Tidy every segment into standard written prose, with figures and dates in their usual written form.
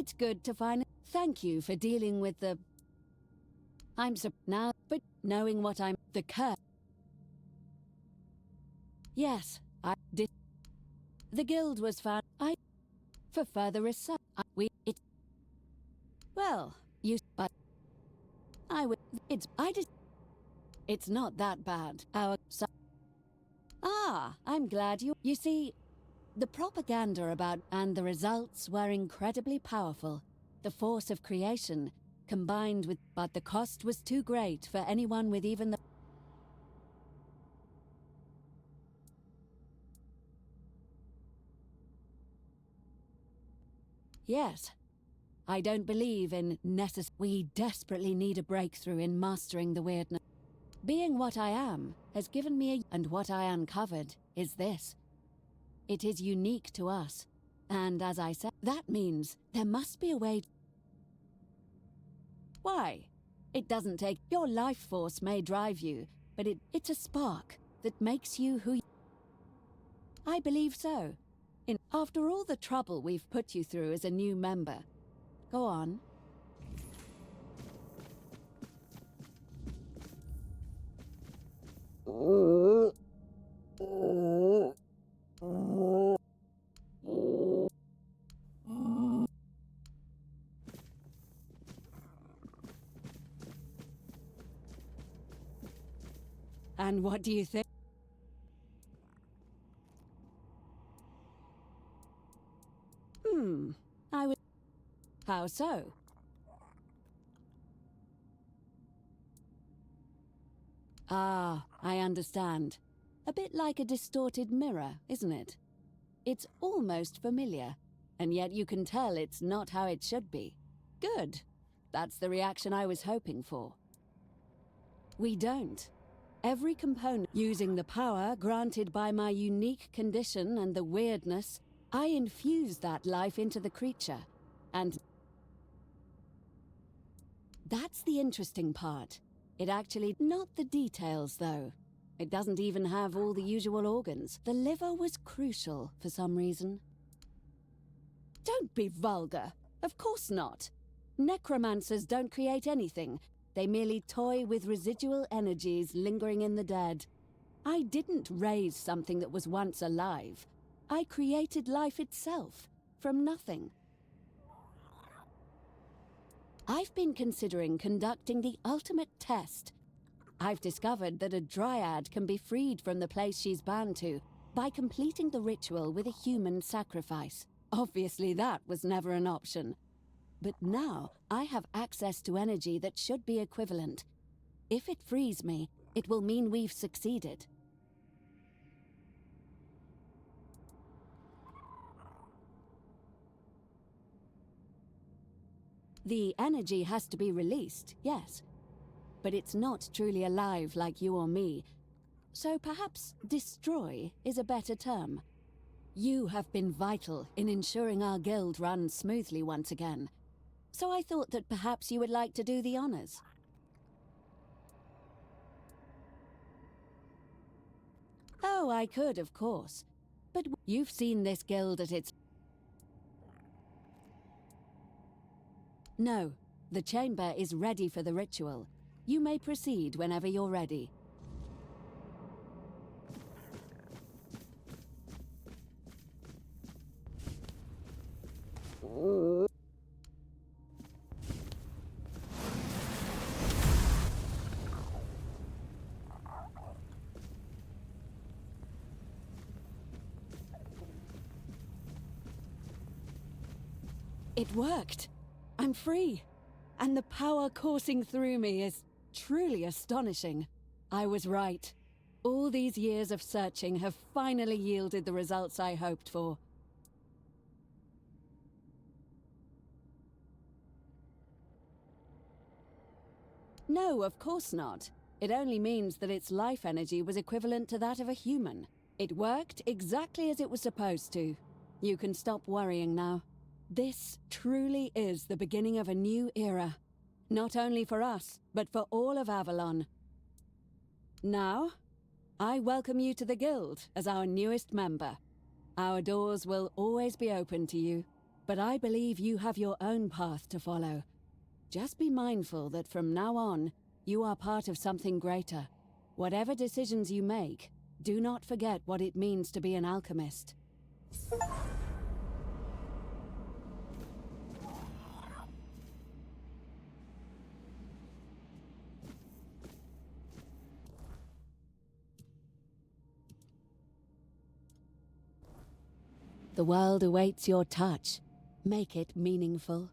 It's good to find. Thank you for dealing with the. I'm so now, but knowing what I'm the curse. Yes, I did. The guild was found. I for further research. It. Well, you but I would. It's I did. It's not that bad. Our so. Ah, I'm glad you. You see, the propaganda about and the results were incredibly powerful. The force of creation, combined with, but the cost was too great for anyone with even the. Yes, I don't believe in We desperately need a breakthrough in mastering the weirdness. Being what I am has given me and what I uncovered is this. It is unique to us. And as I said, that means there must be a way. Why? It doesn't take. Your life force may drive you, but it's a spark that makes you who. I believe so. After all the trouble we've put you through as a new member. Go on. And what do you think? I would. How so? Ah, I understand. A bit like a distorted mirror, isn't it? It's almost familiar, and yet you can tell it's not how it should be. Good. That's the reaction I was hoping for. We don't. Every component, using the power granted by my unique condition and the weirdness, I infuse that life into the creature. And that's the interesting part. It actually, not the details though. It doesn't even have all the usual organs. The liver was crucial for some reason. Don't be vulgar. Of course not. Necromancers don't create anything. They merely toy with residual energies lingering in the dead. I didn't raise something that was once alive. I created life itself, from nothing. I've been considering conducting the ultimate test. I've discovered that a dryad can be freed from the place she's bound to by completing the ritual with a human sacrifice. Obviously that was never an option. But now I have access to energy that should be equivalent. If it frees me, it will mean we've succeeded. The energy has to be released, yes. But it's not truly alive like you or me. So perhaps destroy is a better term. You have been vital in ensuring our guild runs smoothly once again. So I thought that perhaps you would like to do the honors. Oh, I could, of course. But you've seen this guild at its... No, the chamber is ready for the ritual. You may proceed whenever you're ready. It worked! I'm free! And the power coursing through me is truly astonishing. I was right. All these years of searching have finally yielded the results I hoped for. No, of course not. It only means that its life energy was equivalent to that of a human. It worked exactly as it was supposed to. You can stop worrying now. This truly is the beginning of a new era. Not only for us, but for all of Avalon. Now, I welcome you to the Guild as our newest member. Our doors will always be open to you. But I believe you have your own path to follow. Just be mindful that from now on, you are part of something greater. Whatever decisions you make, do not forget what it means to be an alchemist. The world awaits your touch. Make it meaningful.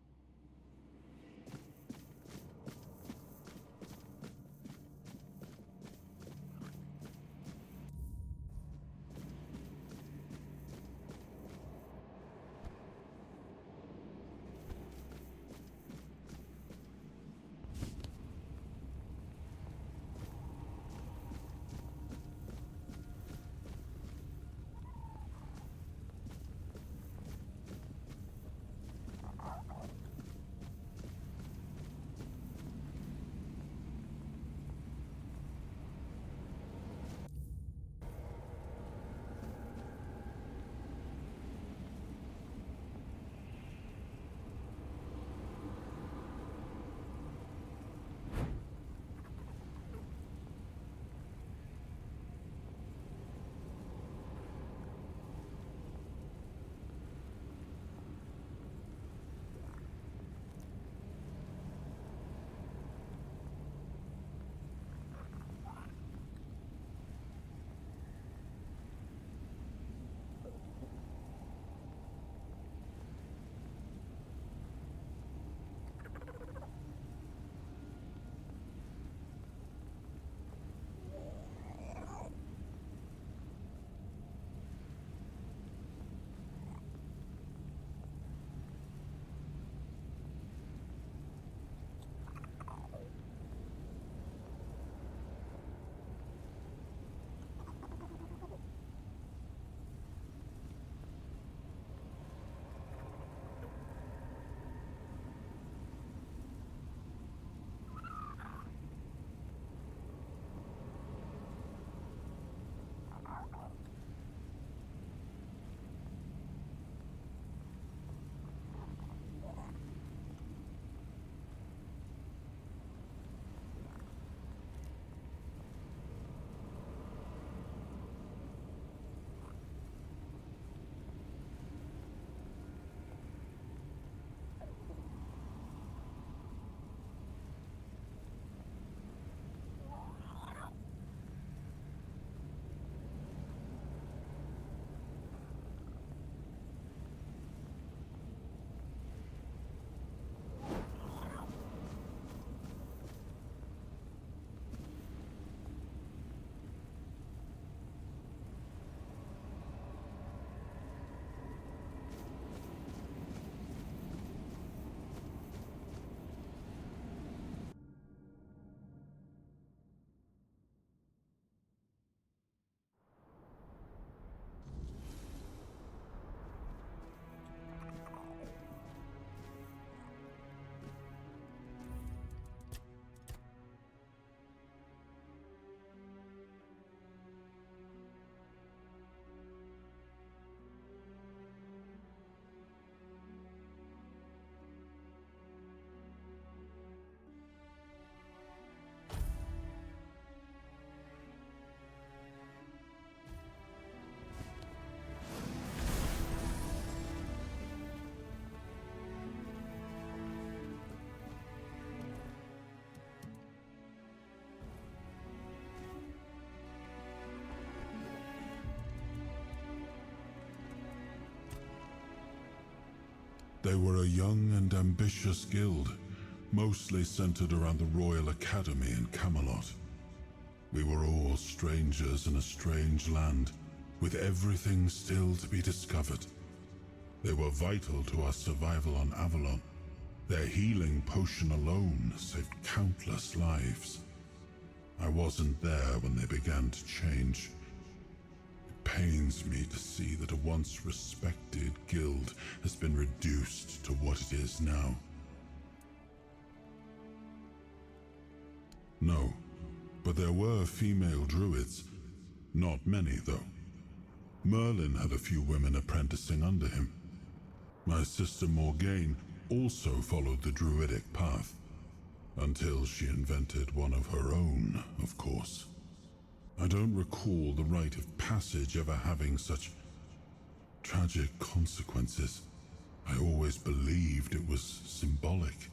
They were a young and ambitious guild, mostly centered around the Royal Academy in Camelot. We were all strangers in a strange land, with everything still to be discovered. They were vital to our survival on Avalon. Their healing potion alone saved countless lives. I wasn't there when they began to change. It pains me to see that a once respected guild has been reduced to what it is now. No, but there were female druids. Not many, though. Merlin had a few women apprenticing under him. My sister Morgaine also followed the druidic path, until she invented one of her own, of course. I don't recall the rite of passage ever having such tragic consequences. I always believed it was symbolic.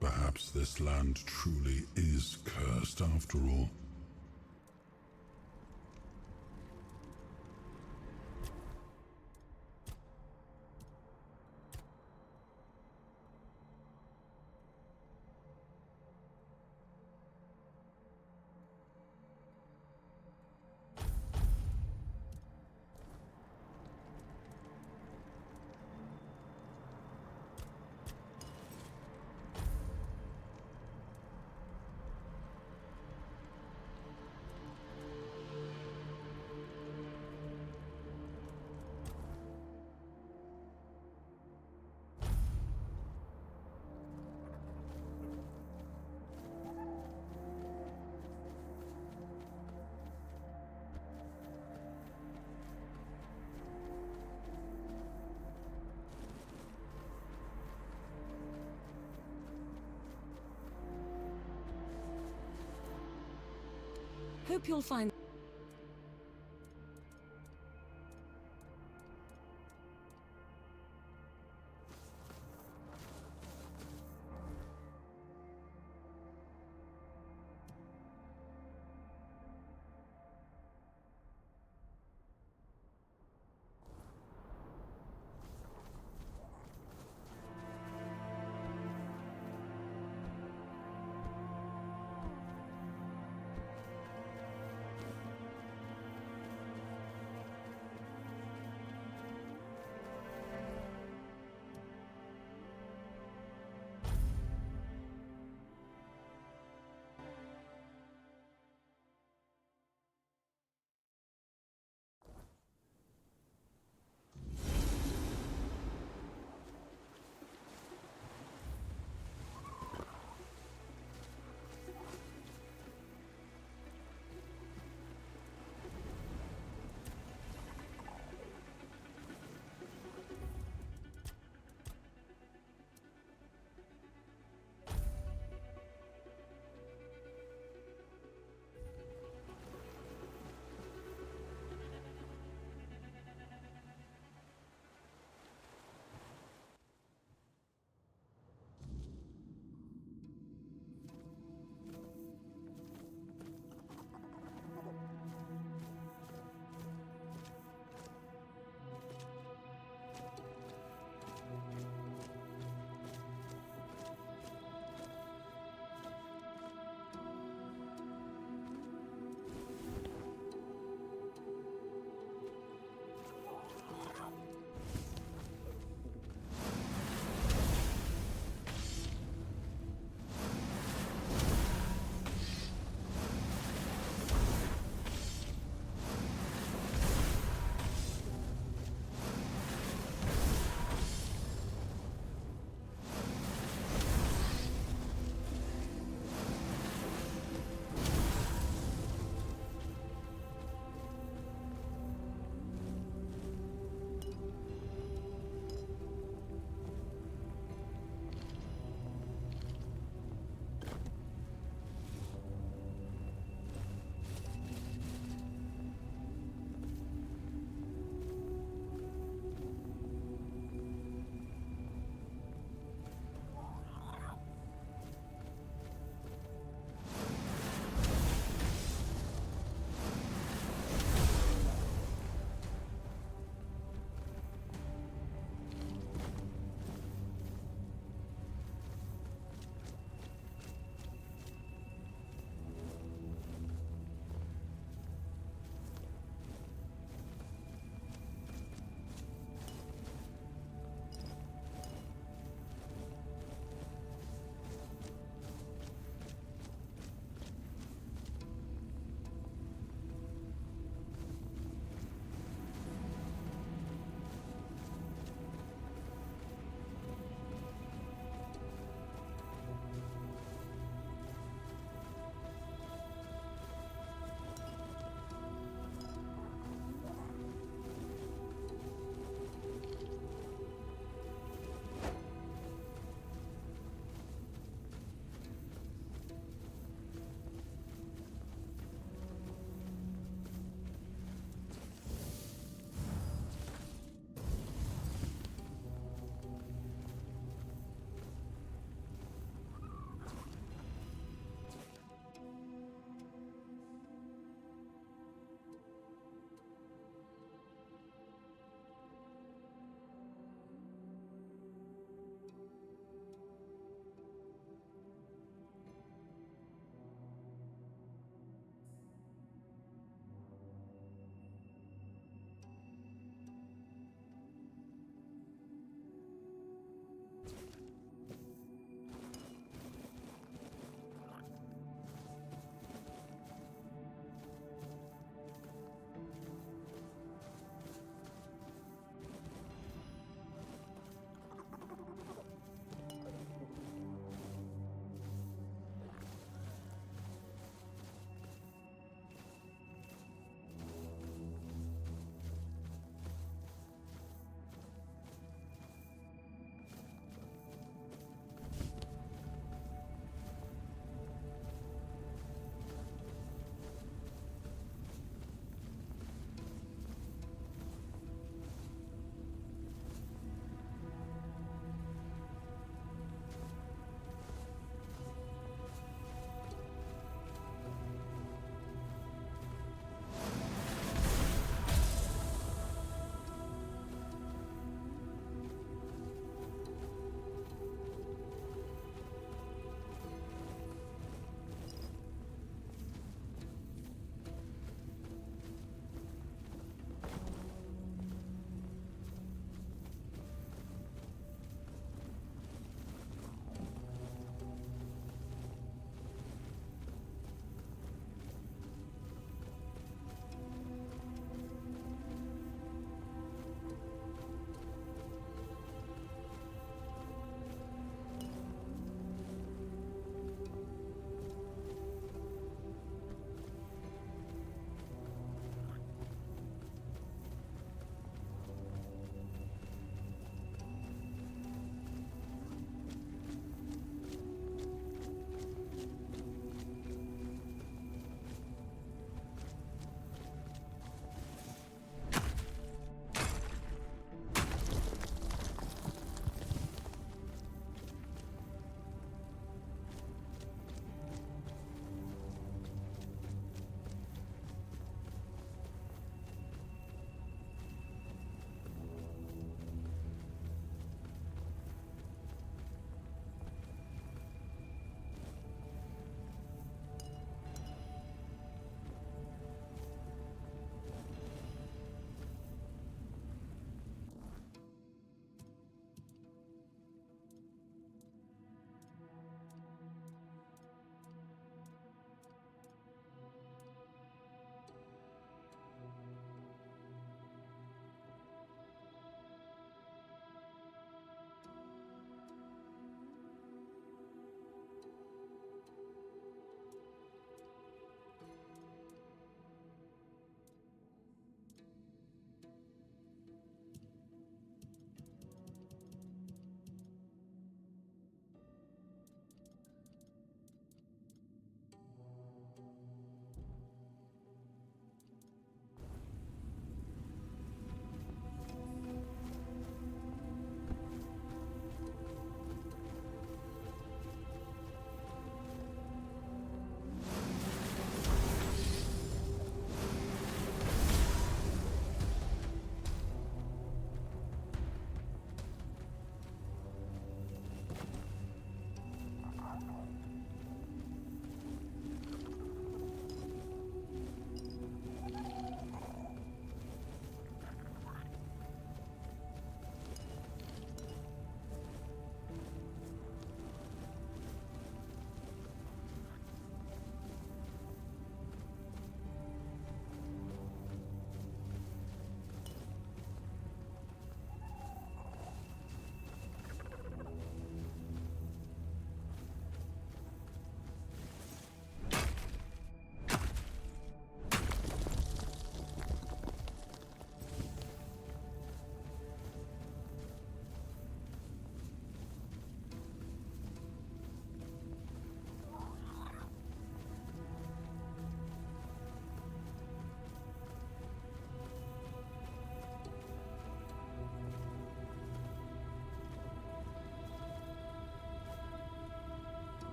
Perhaps this land truly is cursed after all. Hope you'll find...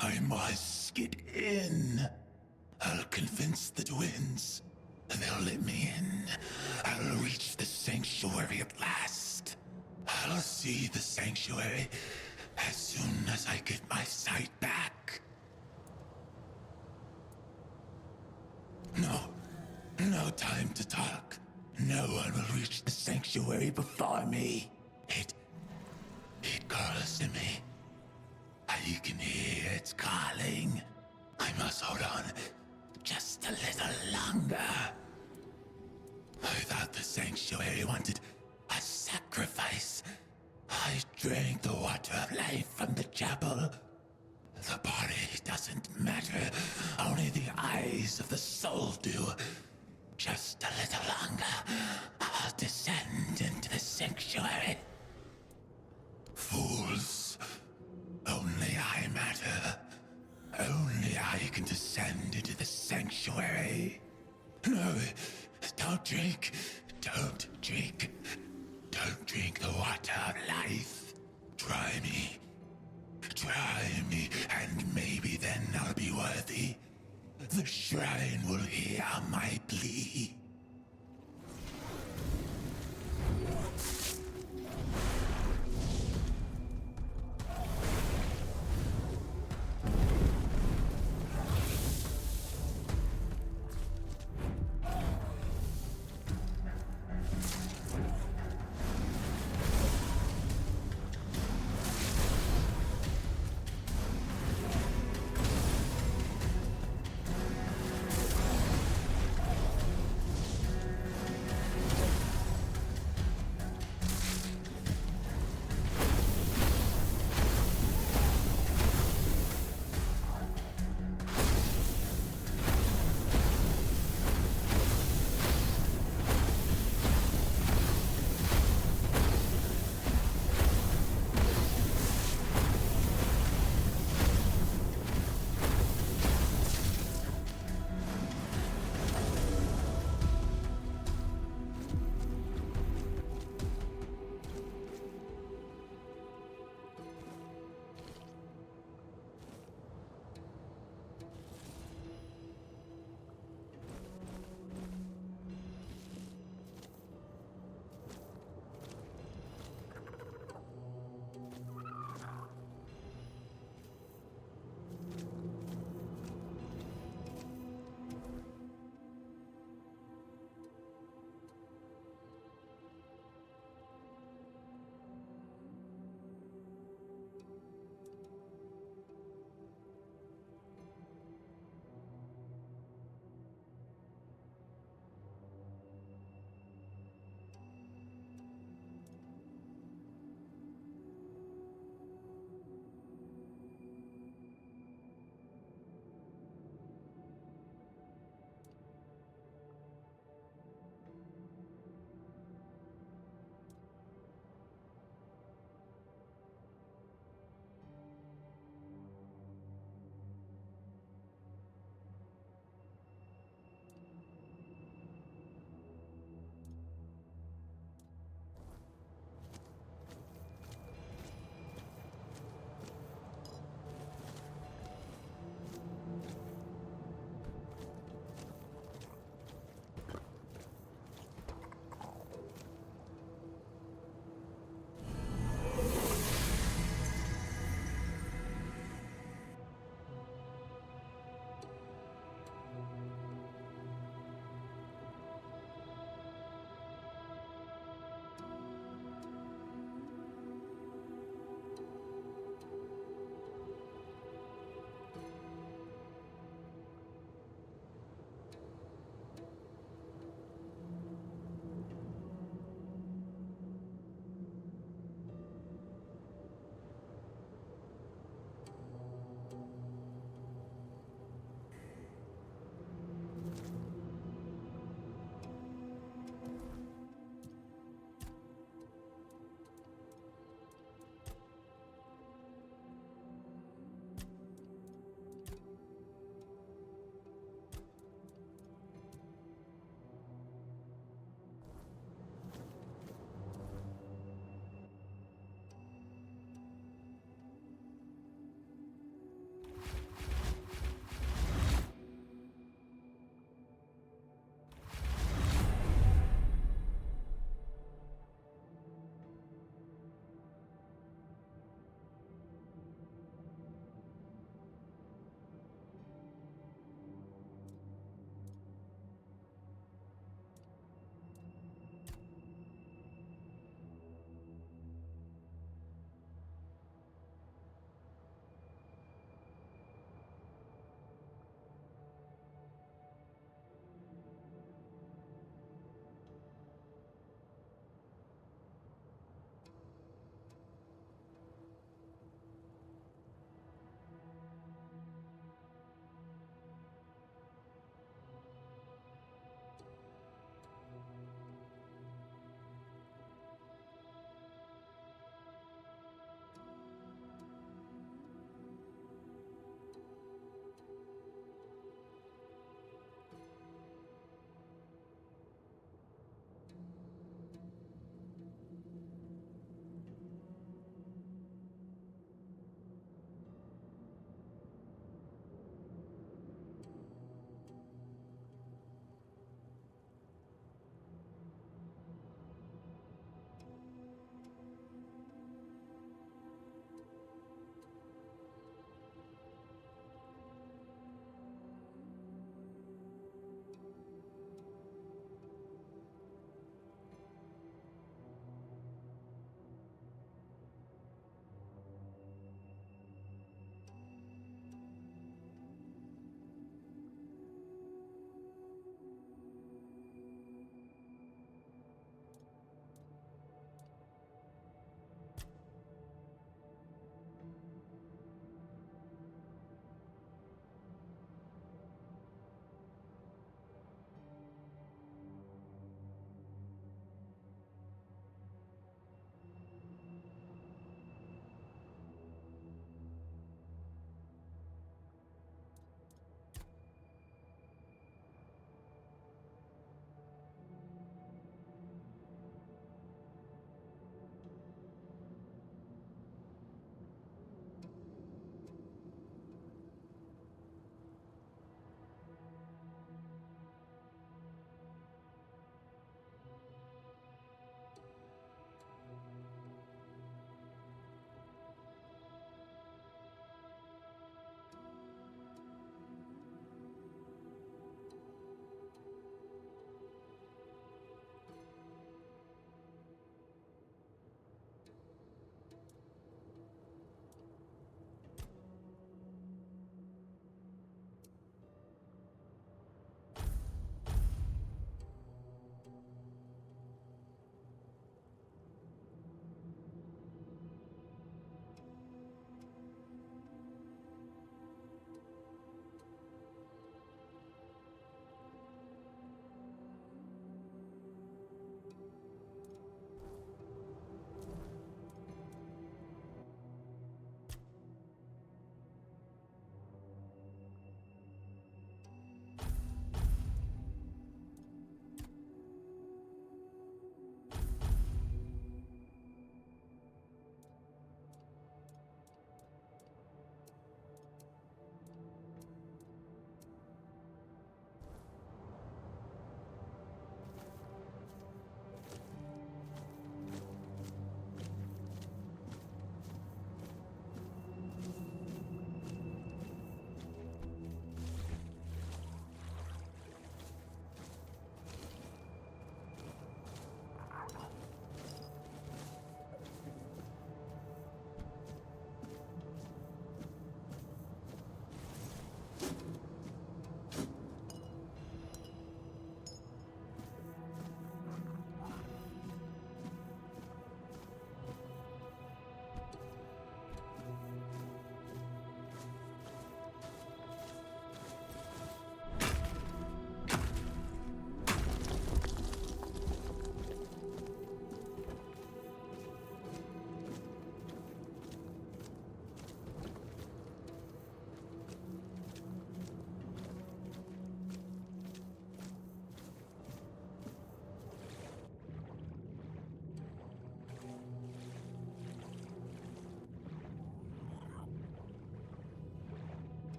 I must get in. I'll convince the twins. They'll let me in. I'll reach the sanctuary at last. I'll see the sanctuary as soon as I get my sight back. No time to talk. No one will reach the sanctuary before me. It calls to me. I can hear it calling. I must hold on just a little longer. I thought the sanctuary wanted a sacrifice. I drank the water of life from the chapel. The body doesn't matter. Only the eyes of the soul do. Just a little longer, I'll descend into the sanctuary. Fools. Only I matter. Only I can descend into the sanctuary. No, don't drink. Don't drink. Don't drink the water of life. Try me. Try me, and maybe then I'll be worthy. The shrine will hear my plea.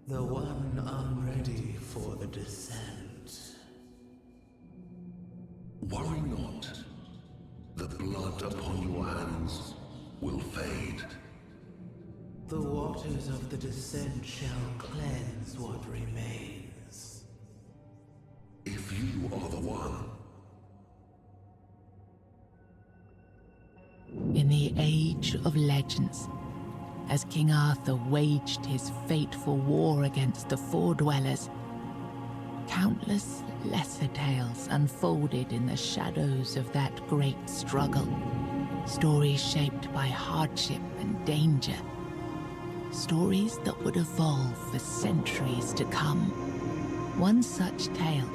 The one unready for the descent. Worry not. The blood upon your hands will fade. The waters of the descent shall cleanse what remains. If you are the one. In the Age of Legends, as King Arthur waged his fateful war against the Four Dwellers, countless lesser tales unfolded in the shadows of that great struggle. Stories shaped by hardship and danger. Stories that would evolve for centuries to come. One such tale,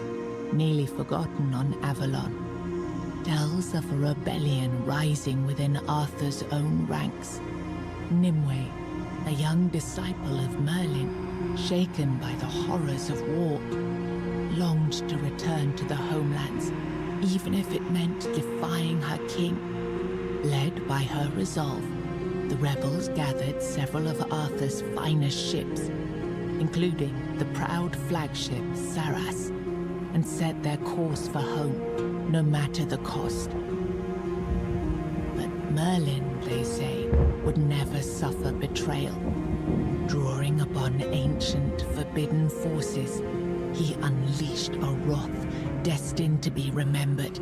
nearly forgotten on Avalon, tells of a rebellion rising within Arthur's own ranks. Nimue, a young disciple of Merlin, shaken by the horrors of war, longed to return to the homelands, even if it meant defying her king. Led by her resolve, the rebels gathered several of Arthur's finest ships, including the proud flagship Saras, and set their course for home, no matter the cost. But Merlin, they say, would never suffer betrayal. Drawing upon ancient, forbidden forces, he unleashed a wrath destined to be remembered,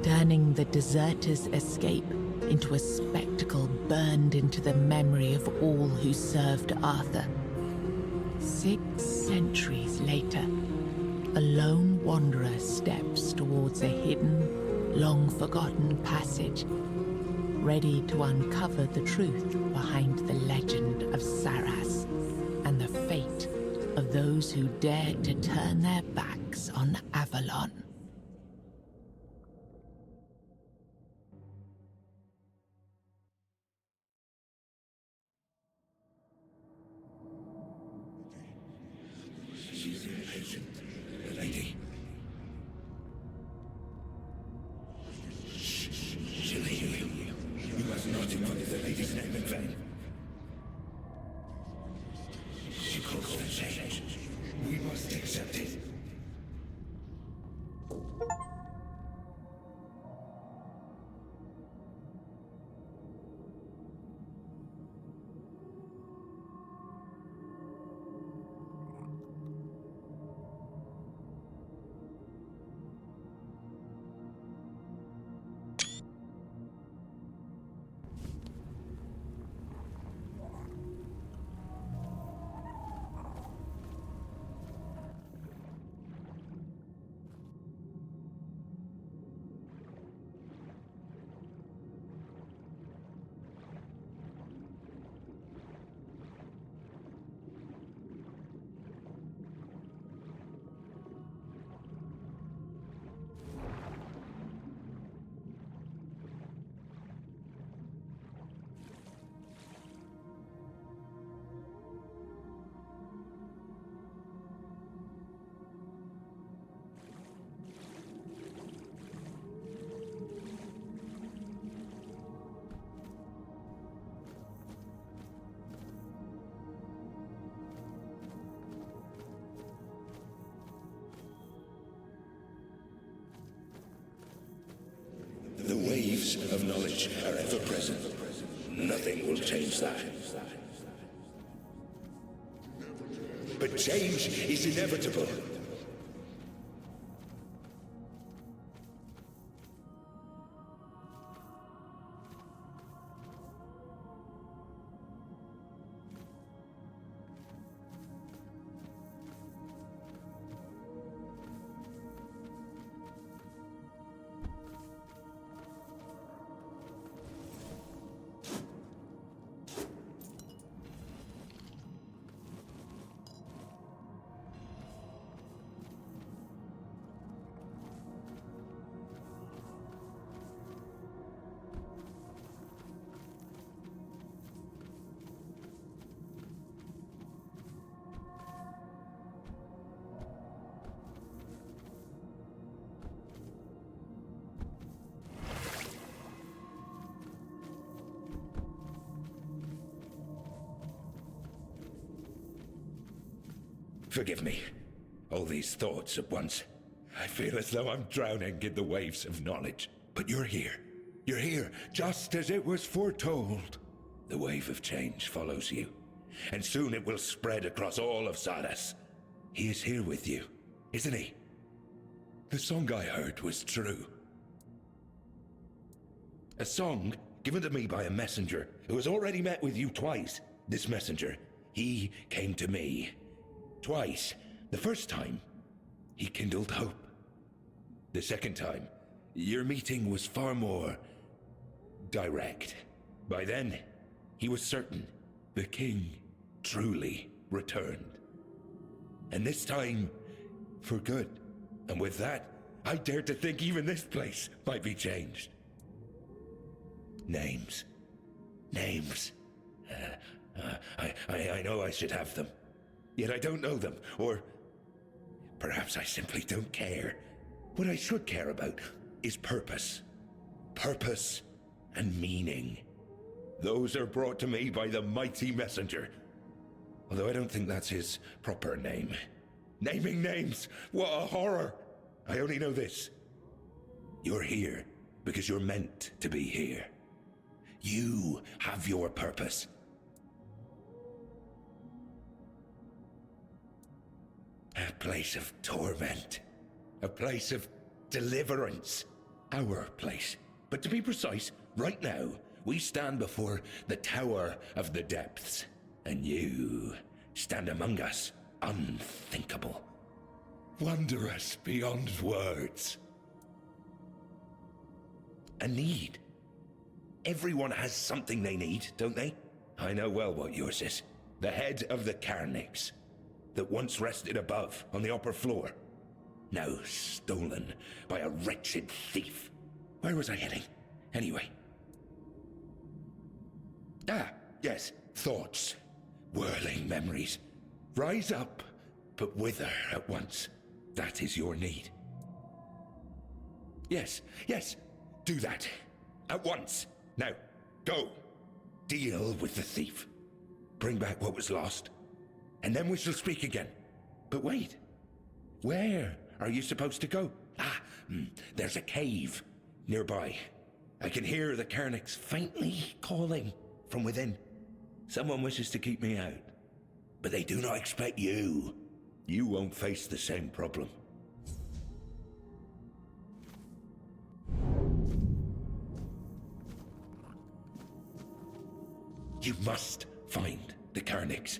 turning the deserters' escape into a spectacle burned into the memory of all who served Arthur. 6 centuries later, a lone wanderer steps towards a hidden, long-forgotten passage, ready to uncover the truth behind the legend of Saras and the fate of those who dared to turn their backs on Avalon. Lady. You must not invoke the lady's name in vain. She calls for change. We must accept it. The waves of knowledge are ever present. Nothing will change that. But change is inevitable. Forgive me. All these thoughts at once. I feel as though I'm drowning in the waves of knowledge. But you're here. You're here, just as it was foretold. The wave of change follows you, and soon it will spread across all of Sardas. He is here with you, isn't he? The song I heard was true. A song given to me by a messenger who has already met with you twice. This messenger, he came to me. Twice. The first time, he kindled hope. The second time, your meeting was far more direct. By then, he was certain the king truly returned. And this time, for good. And with that, I dared to think even this place might be changed. Names. Names. I know I should have them. Yet I don't know them, or perhaps I simply don't care. What I should care about is purpose. Purpose and meaning. Those are brought to me by the mighty messenger. Although I don't think that's his proper name. Naming names! What a horror! I only know this. You're here because you're meant to be here. You have your purpose. A place of torment. A place of deliverance. Our place. But to be precise, right now, we stand before the Tower of the Depths. And you stand among us, unthinkable. Wondrous beyond words. A need. Everyone has something they need, don't they? I know well what yours is. The head of the Carnix, that once rested above on the upper floor. Now stolen by a wretched thief. Where was I heading? Anyway. Ah, yes, thoughts. Whirling memories. Rise up, but wither at once. That is your need. Yes, do that. At once. Now, go. Deal with the thief. Bring back what was lost. And then we shall speak again. But wait. Where are you supposed to go? There's a cave nearby. I can hear the Carnix faintly calling from within. Someone wishes to keep me out. But they do not expect you. You won't face the same problem. You must find the Carnix.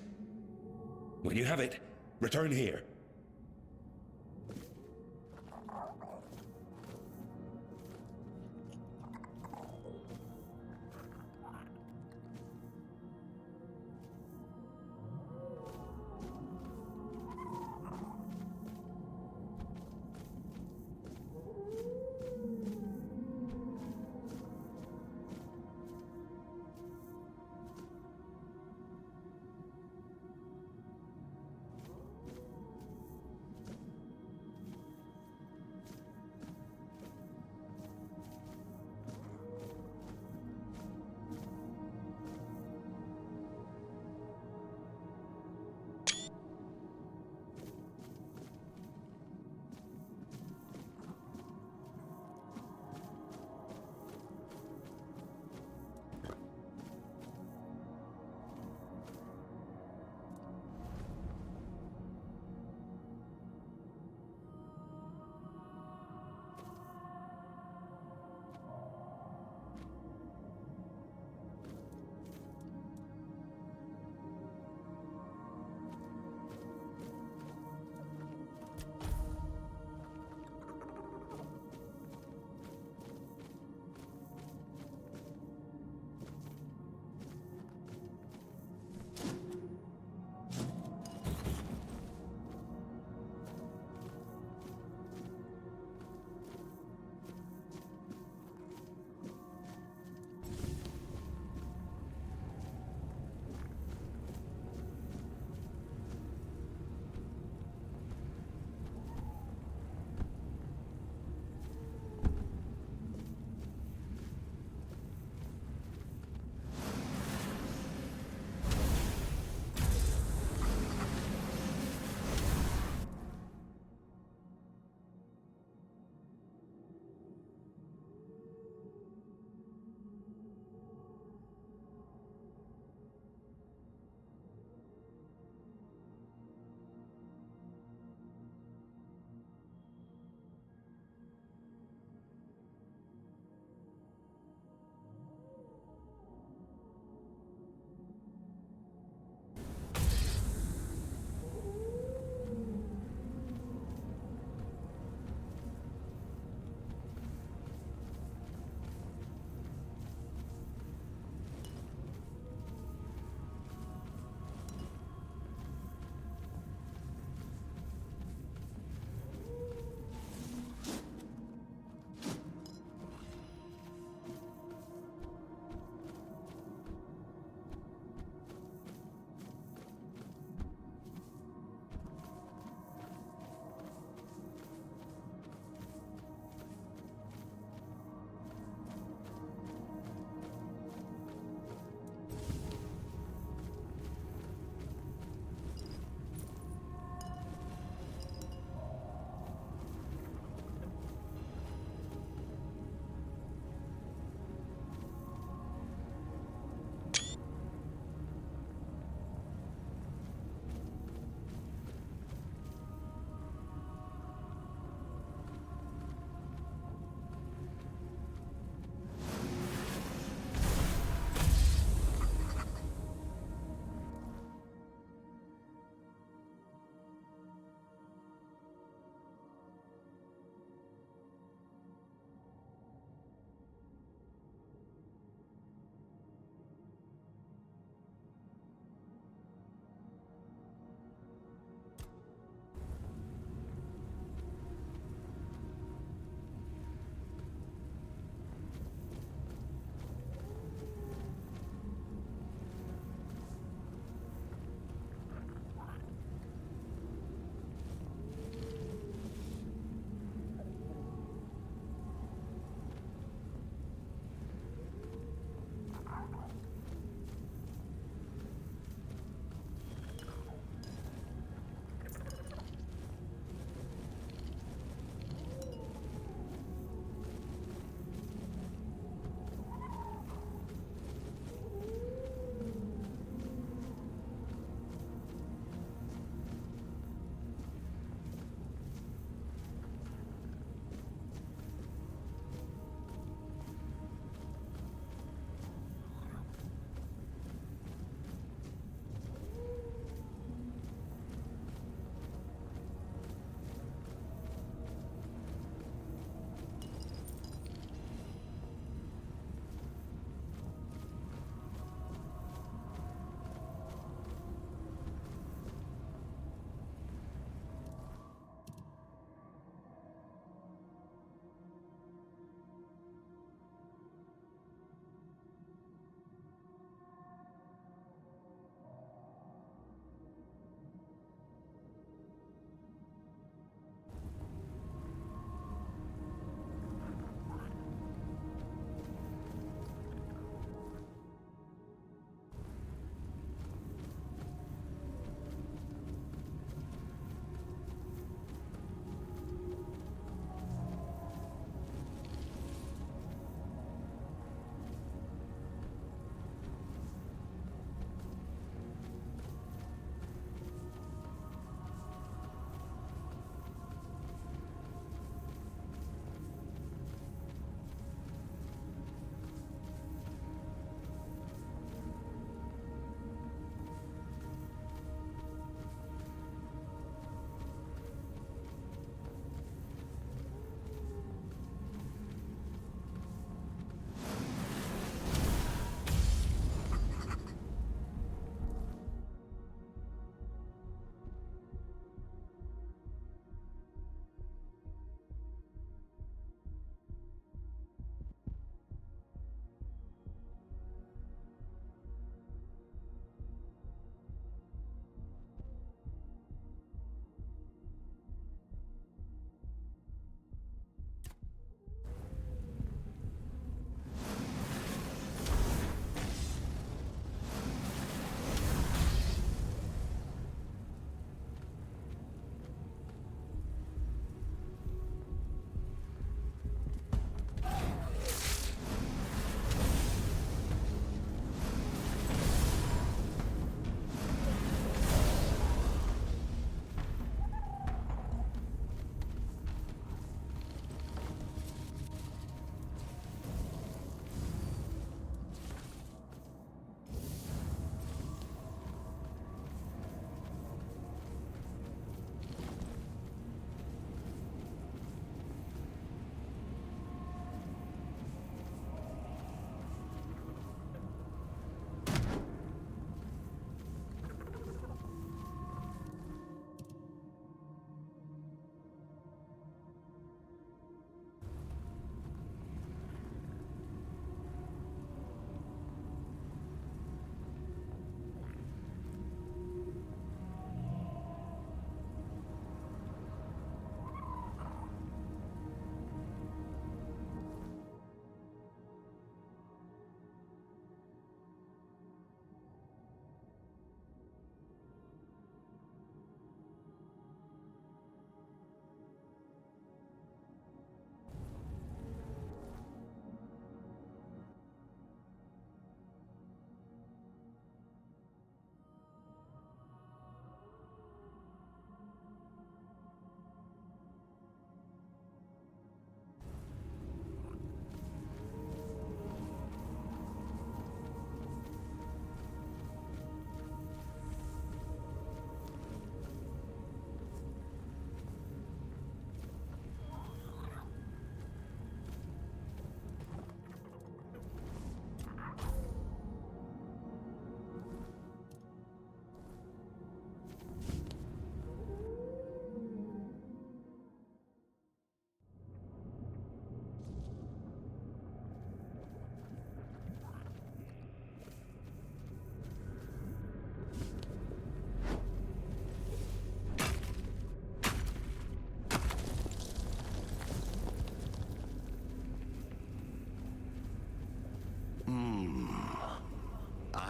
When you have it, return here.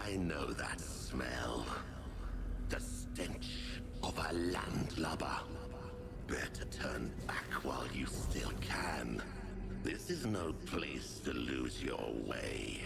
I know that smell. The stench of a landlubber. Better turn back while you still can. This is no place to lose your way.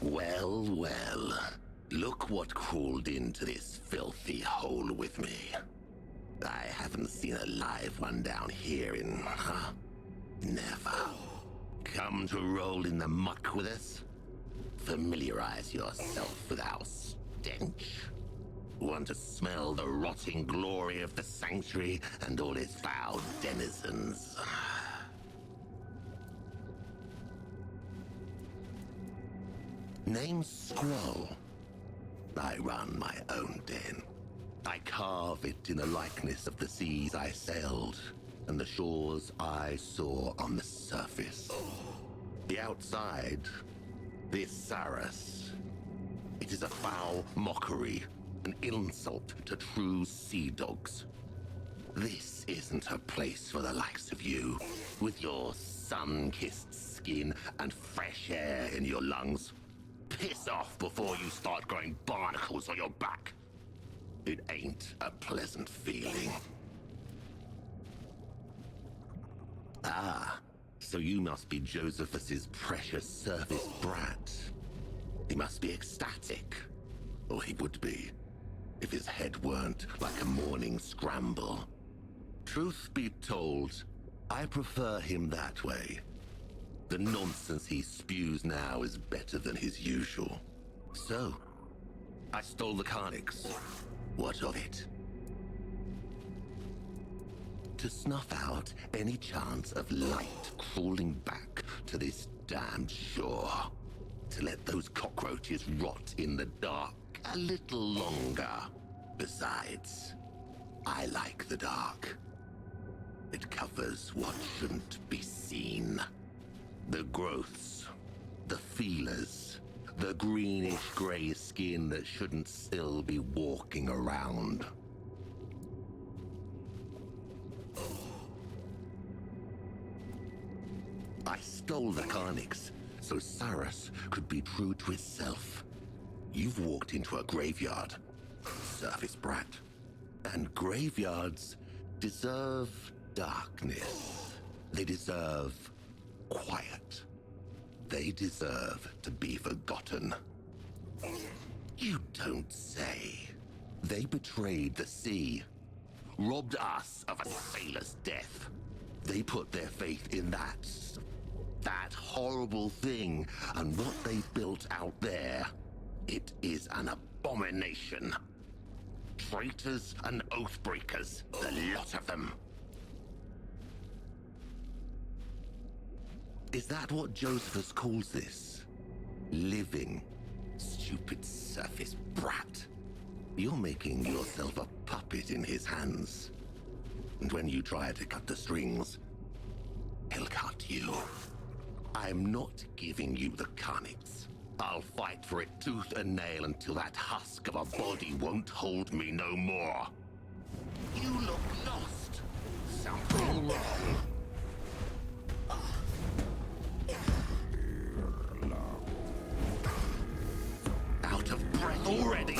Well, well. Look what crawled into this filthy hole with me. I haven't seen a live one down here in, never. Come to roll in the muck with us? Familiarize yourself with our stench. Want to smell the rotting glory of the sanctuary and all its foul denizens? Name's Scroll. I run my own den. I carve it in the likeness of the seas I sailed and the shores I saw on the surface. The outside, this Saras. It is a foul mockery, an insult to true sea dogs. This isn't a place for the likes of you, with your sun-kissed skin and fresh air in your lungs. Piss off before you start growing barnacles on your back. It ain't a pleasant feeling. Ah, so you must be Josephus's precious service brat. He must be ecstatic, or he would be, if his head weren't like a morning scramble. Truth be told, I prefer him that way. The nonsense he spews now is better than his usual. So, I stole the Carnix. What of it? To snuff out any chance of light crawling back to this damned shore. To let those cockroaches rot in the dark a little longer. Besides, I like the dark. It covers what shouldn't be seen. The growths, the feelers, the greenish-gray skin that shouldn't still be walking around. I stole the Carnix so Cyrus could be true to itself. You've walked into a graveyard, surface brat. And graveyards deserve darkness. They deserve quiet. They deserve to be forgotten. You don't say. They betrayed the sea, robbed us of a sailor's death. They put their faith in that horrible thing, and what they built out there, it is an abomination. Traitors and oathbreakers, the lot of them. Is that what Josephus calls this? Living, stupid surface brat. You're making yourself a puppet in his hands. And when you try to cut the strings, he'll cut you. I'm not giving you the Carnix. I'll fight for it tooth and nail until that husk of a body won't hold me no more. You look lost. Something wrong. Out of breath already.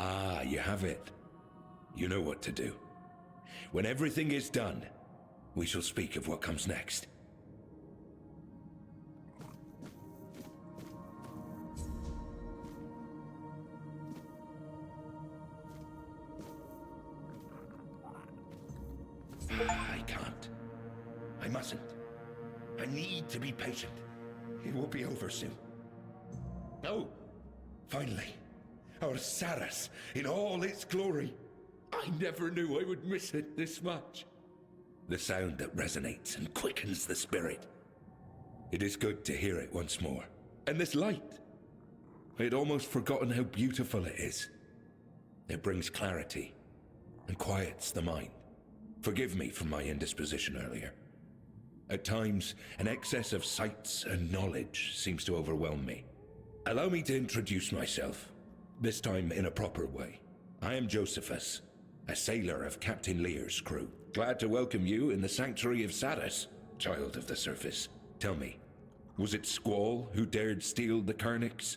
Ah, you have it. You know what to do. When everything is done, we shall speak of what comes next. I can't. I mustn't. I need to be patient. It will be over soon. Oh, finally. Our Saras in all its glory. I never knew I would miss it this much. The sound that resonates and quickens the spirit. It is good to hear it once more. And this light. I had almost forgotten how beautiful it is. It brings clarity and quiets the mind. Forgive me for my indisposition earlier. At times, an excess of sights and knowledge seems to overwhelm me. Allow me to introduce myself, this time in a proper way. I am Josephus, a sailor of Captain Lear's crew. Glad to welcome you in the sanctuary of Saras, child of the surface. Tell me, was it Squall who dared steal the Carnix?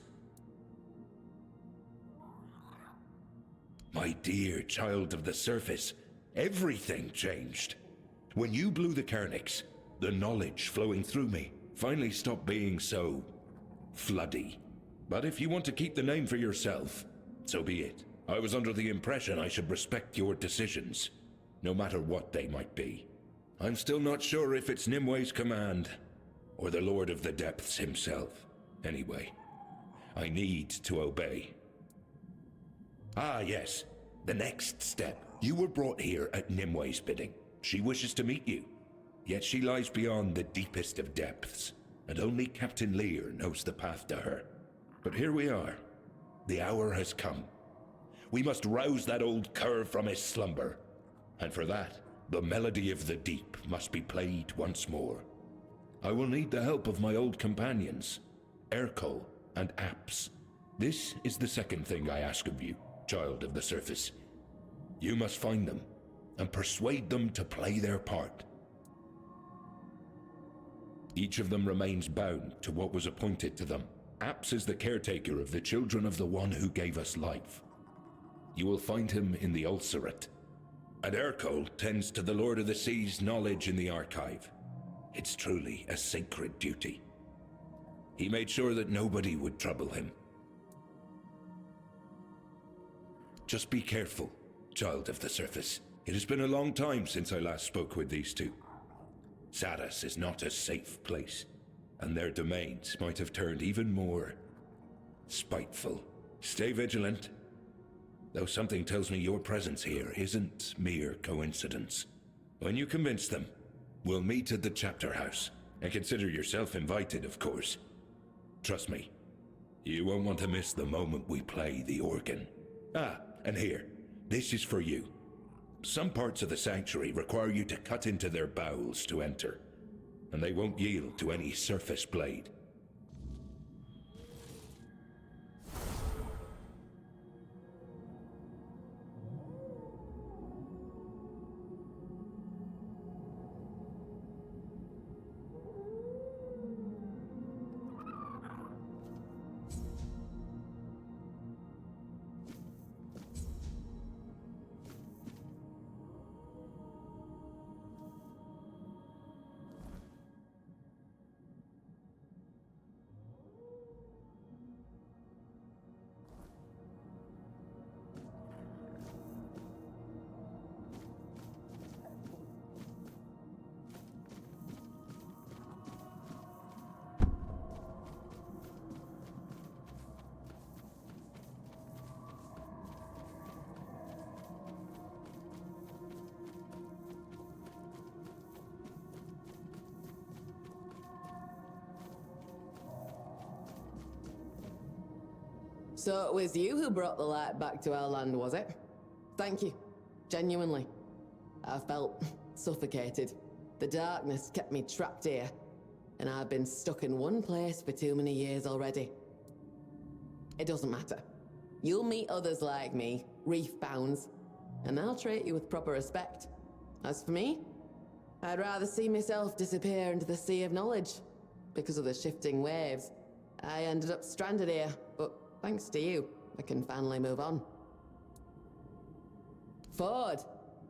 My dear child of the surface, everything changed. When you blew the Carnix, the knowledge flowing through me finally stopped being so floody. But if you want to keep the name for yourself, so be it. I was under the impression I should respect your decisions, no matter what they might be. I'm still not sure if it's Nimwe's command, or the Lord of the Depths himself. Anyway, I need to obey. Ah, yes. The next step. You were brought here at Nimwe's bidding. She wishes to meet you. Yet she lies beyond the deepest of depths, and only Captain Lear knows the path to her. But here we are. The hour has come. We must rouse that old cur from his slumber. And for that, the melody of the deep must be played once more. I will need the help of my old companions, Ercol and Apps. This is the second thing I ask of you, child of the surface. You must find them and persuade them to play their part. Each of them remains bound to what was appointed to them. Apps is the caretaker of the children of the one who gave us life. You will find him in the Ulcerate. And Ercol tends to the Lord of the Sea's knowledge in the archive. It's truly a sacred duty. He made sure that nobody would trouble him. Just be careful, child of the surface. It has been a long time since I last spoke with these two. Saras is not a safe place, and their domains might have turned even more spiteful. Stay vigilant, though something tells me your presence here isn't mere coincidence. When you convince them, we'll meet at the chapter house, and consider yourself invited, of course. Trust me, you won't want to miss the moment we play the organ. Ah, and here, this is for you. Some parts of the sanctuary require you to cut into their bowels to enter, and they won't yield to any surface blade. So it was you who brought the light back to our land, was it? Thank you. Genuinely. I felt suffocated. The darkness kept me trapped here, and I've been stuck in one place for too many years already. It doesn't matter. You'll meet others like me, reef-bounds, and they'll treat you with proper respect. As for me, I'd rather see myself disappear into the sea of knowledge. Because of the shifting waves, I ended up stranded here, but thanks to you, I can finally move on. Ford,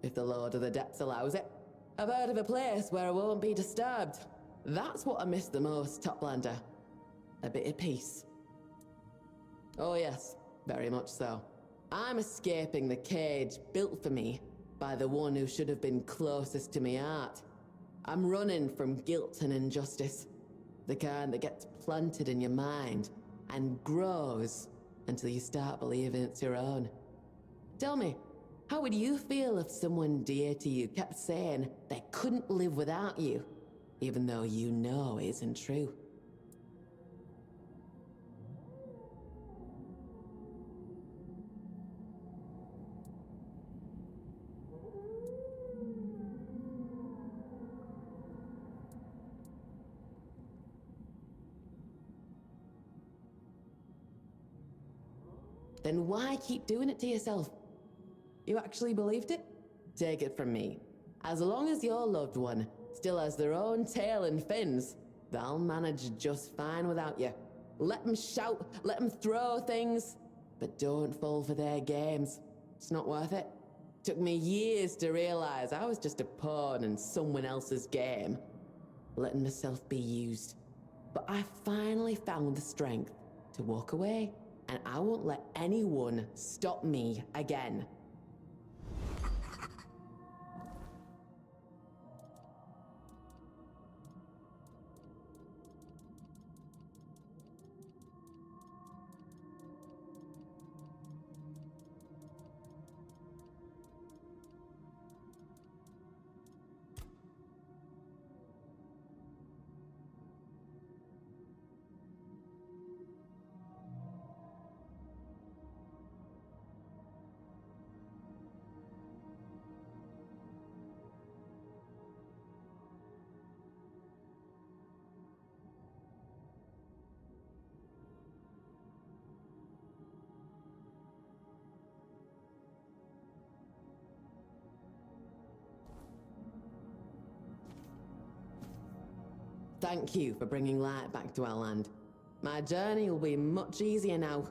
if the Lord of the Depths allows it. I've heard of a place where I won't be disturbed. That's what I miss the most, Toplander. A bit of peace. Oh yes, very much so. I'm escaping the cage built for me by the one who should have been closest to my heart. I'm running from guilt and injustice. The kind that gets planted in your mind and grows until you start believing it's your own. Tell me, how would you feel if someone dear to you kept saying they couldn't live without you, even though you know it isn't true? Then why keep doing it to yourself? You actually believed it? Take it from me. As long as your loved one still has their own tail and fins, they'll manage just fine without you. Let them shout, let them throw things, but don't fall for their games. It's not worth it. Took me years to realize I was just a pawn in someone else's game, letting myself be used. But I finally found the strength to walk away. And I won't let anyone stop me again. Thank you for bringing light back to our land. My journey will be much easier now.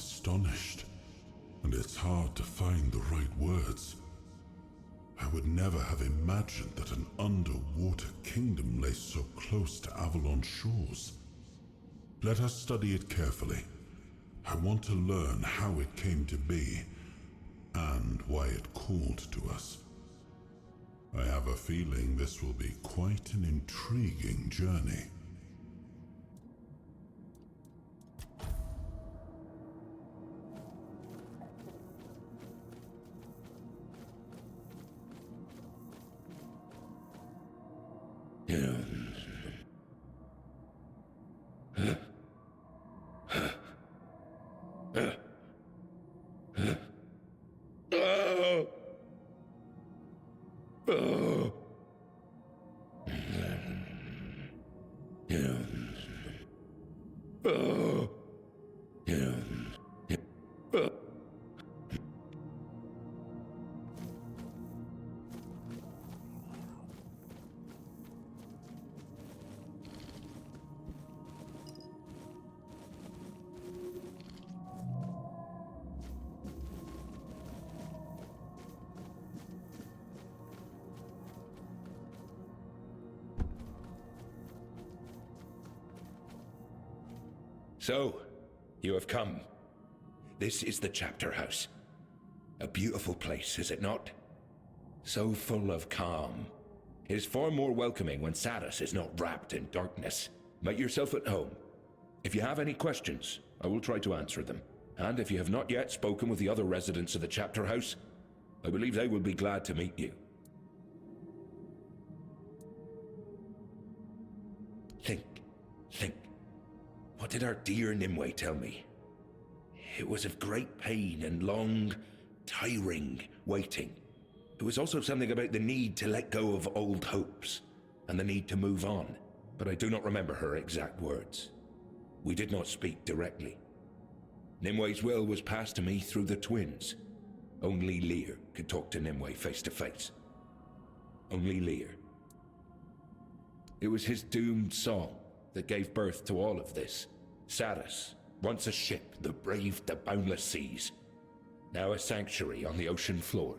astonished, and it's hard to find the right words. I would never have imagined that an underwater kingdom lay so close to Avalon shores. Let us study it carefully. I want to learn how it came to be, and why it called to us. I have a feeling this will be quite an intriguing journey. So, you have come. This is the chapter house. A beautiful place, is it not? So full of calm. It is far more welcoming when Saras is not wrapped in darkness. Make yourself at home. If you have any questions, I will try to answer them. And if you have not yet spoken with the other residents of the chapter house, I believe they will be glad to meet you. Think. What did our dear Nimue tell me? It was of great pain and long, tiring waiting. It was also something about the need to let go of old hopes and the need to move on, but I do not remember her exact words. We did not speak directly. Nimue's will was passed to me through the twins. Only Lear could talk to Nimue face to face. Only Lear. It was his doomed song that gave birth to all of this. Saras, once a ship that braved the boundless seas, now a sanctuary on the ocean floor.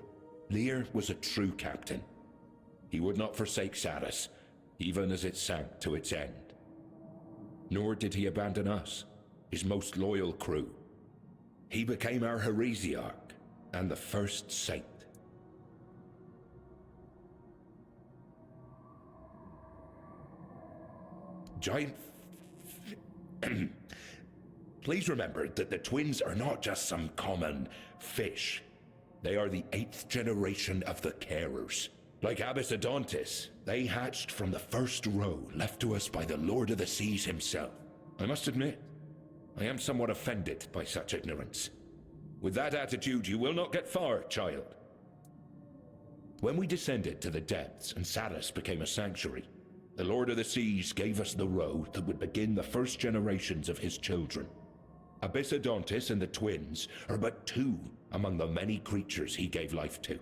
Lear was a true captain. He would not forsake Saras, even as it sank to its end. Nor did he abandon us, his most loyal crew. He became our heresiarch and the first saint. Giant... Please remember that the twins are not just some common fish. They are the 8th generation of the Carers. Like Abyssodontis, they hatched from the first row left to us by the Lord of the Seas himself. I must admit, I am somewhat offended by such ignorance. With that attitude, you will not get far, child. When we descended to the depths and Saras became a sanctuary, the Lord of the Seas gave us the road that would begin the first generations of his children. Abyssodontis and the twins are but 2 among the many creatures he gave life to.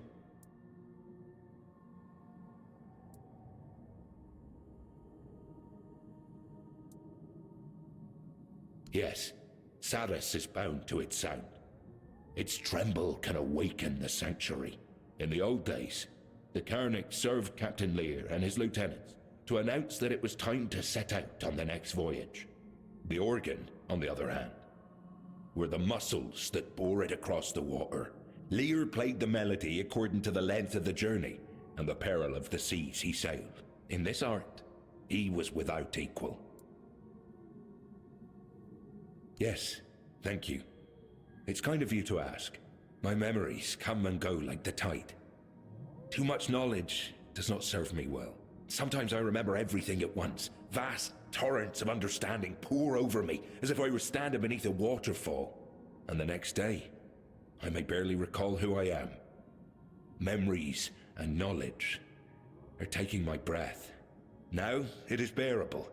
Yes, Saras is bound to its sound. Its tremble can awaken the sanctuary. In the old days, the Karnak served Captain Lear and his lieutenants to announce that it was time to set out on the next voyage. The organ, on the other hand, were the muscles that bore it across the water. Lear played the melody according to the length of the journey and the peril of the seas he sailed. In this art, he was without equal. Yes, thank you. It's kind of you to ask. My memories come and go like the tide. Too much knowledge does not serve me well. Sometimes I remember everything at once. Vast torrents of understanding pour over me as if I were standing beneath a waterfall. And the next day, I may barely recall who I am. Memories and knowledge are taking my breath. Now it is bearable.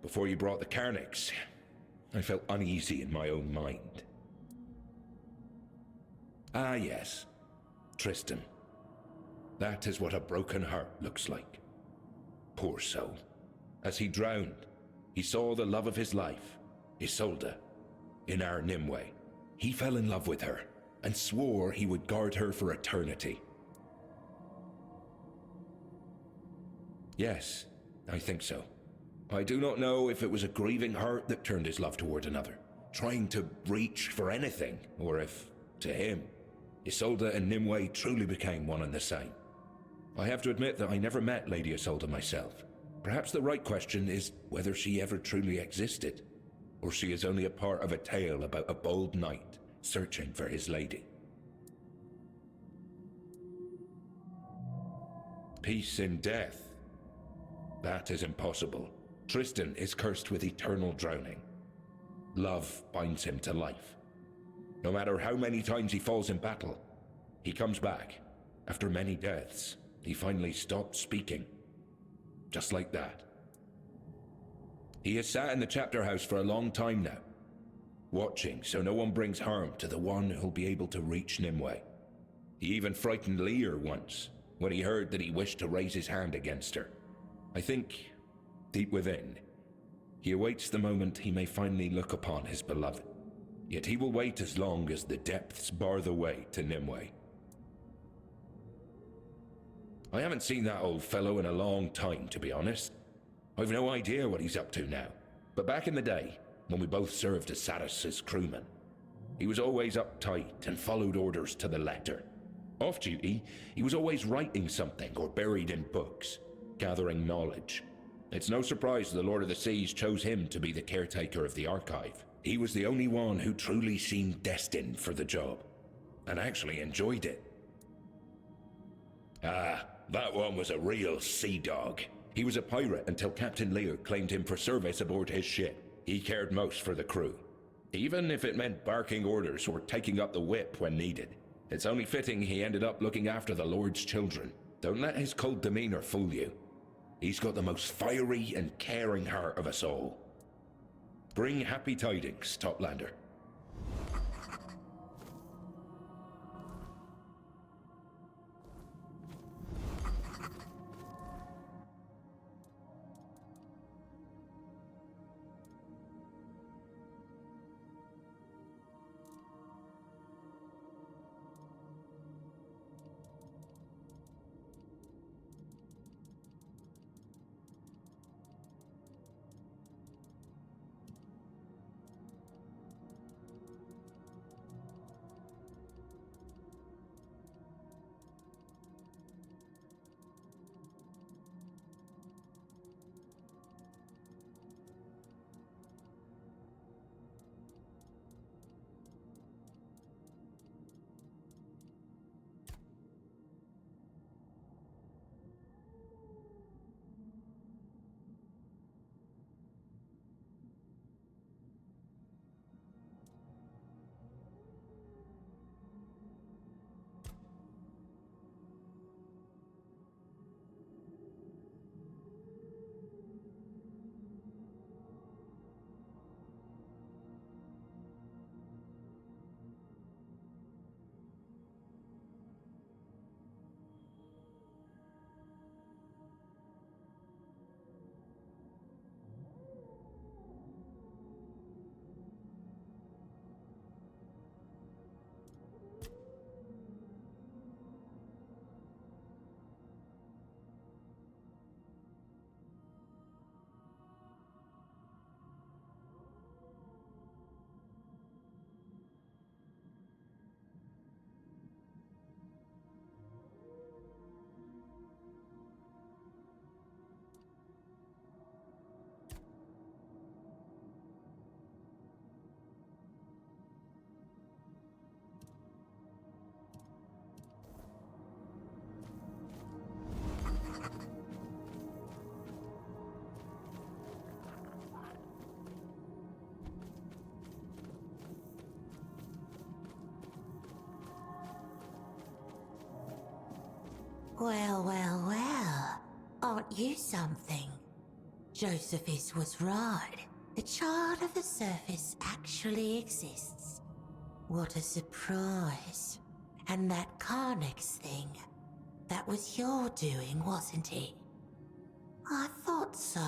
Before you brought the Karnaks, I felt uneasy in my own mind. Ah yes, Tristan. That is what a broken heart looks like. Poor soul. As he drowned, he saw the love of his life, Isolde, in our Nimue. He fell in love with her and swore he would guard her for eternity. Yes, I think so. I do not know if it was a grieving heart that turned his love toward another, trying to reach for anything, or if, to him, Isolde and Nimue truly became one and the same. I have to admit that I never met Lady Isolde myself. Perhaps the right question is whether she ever truly existed, or she is only a part of a tale about a bold knight searching for his lady. Peace in death. That is impossible. Tristan is cursed with eternal drowning. Love binds him to life. No matter how many times he falls in battle, he comes back. After many deaths, he finally stopped speaking. Just like that. He has sat in the chapter house for a long time now, watching so no one brings harm to the one who'll be able to reach Nimue. He even frightened Lear once, when he heard that he wished to raise his hand against her. I think, deep within, he awaits the moment he may finally look upon his beloved. Yet he will wait as long as the depths bar the way to Nimue. I haven't seen that old fellow in a long time, to be honest. I've no idea what he's up to now. But back in the day, when we both served as Saris's crewmen, he was always uptight and followed orders to the letter. Off duty, he was always writing something or buried in books, gathering knowledge. It's no surprise the Lord of the Seas chose him to be the caretaker of the archive. He was the only one who truly seemed destined for the job, and actually enjoyed it. Ah, that one was a real sea dog. He was a pirate until Captain Lear claimed him for service aboard his ship. He cared most for the crew, even if it meant barking orders or taking up the whip when needed. It's only fitting he ended up looking after the Lord's children. Don't let his cold demeanor fool you. He's got the most fiery and caring heart of us all. Bring happy tidings, Toplander. Well, well, well. Aren't you something? Josephus was right. The Child of the Surface actually exists. What a surprise. And that Carnix thing, that was your doing, wasn't it? I thought so.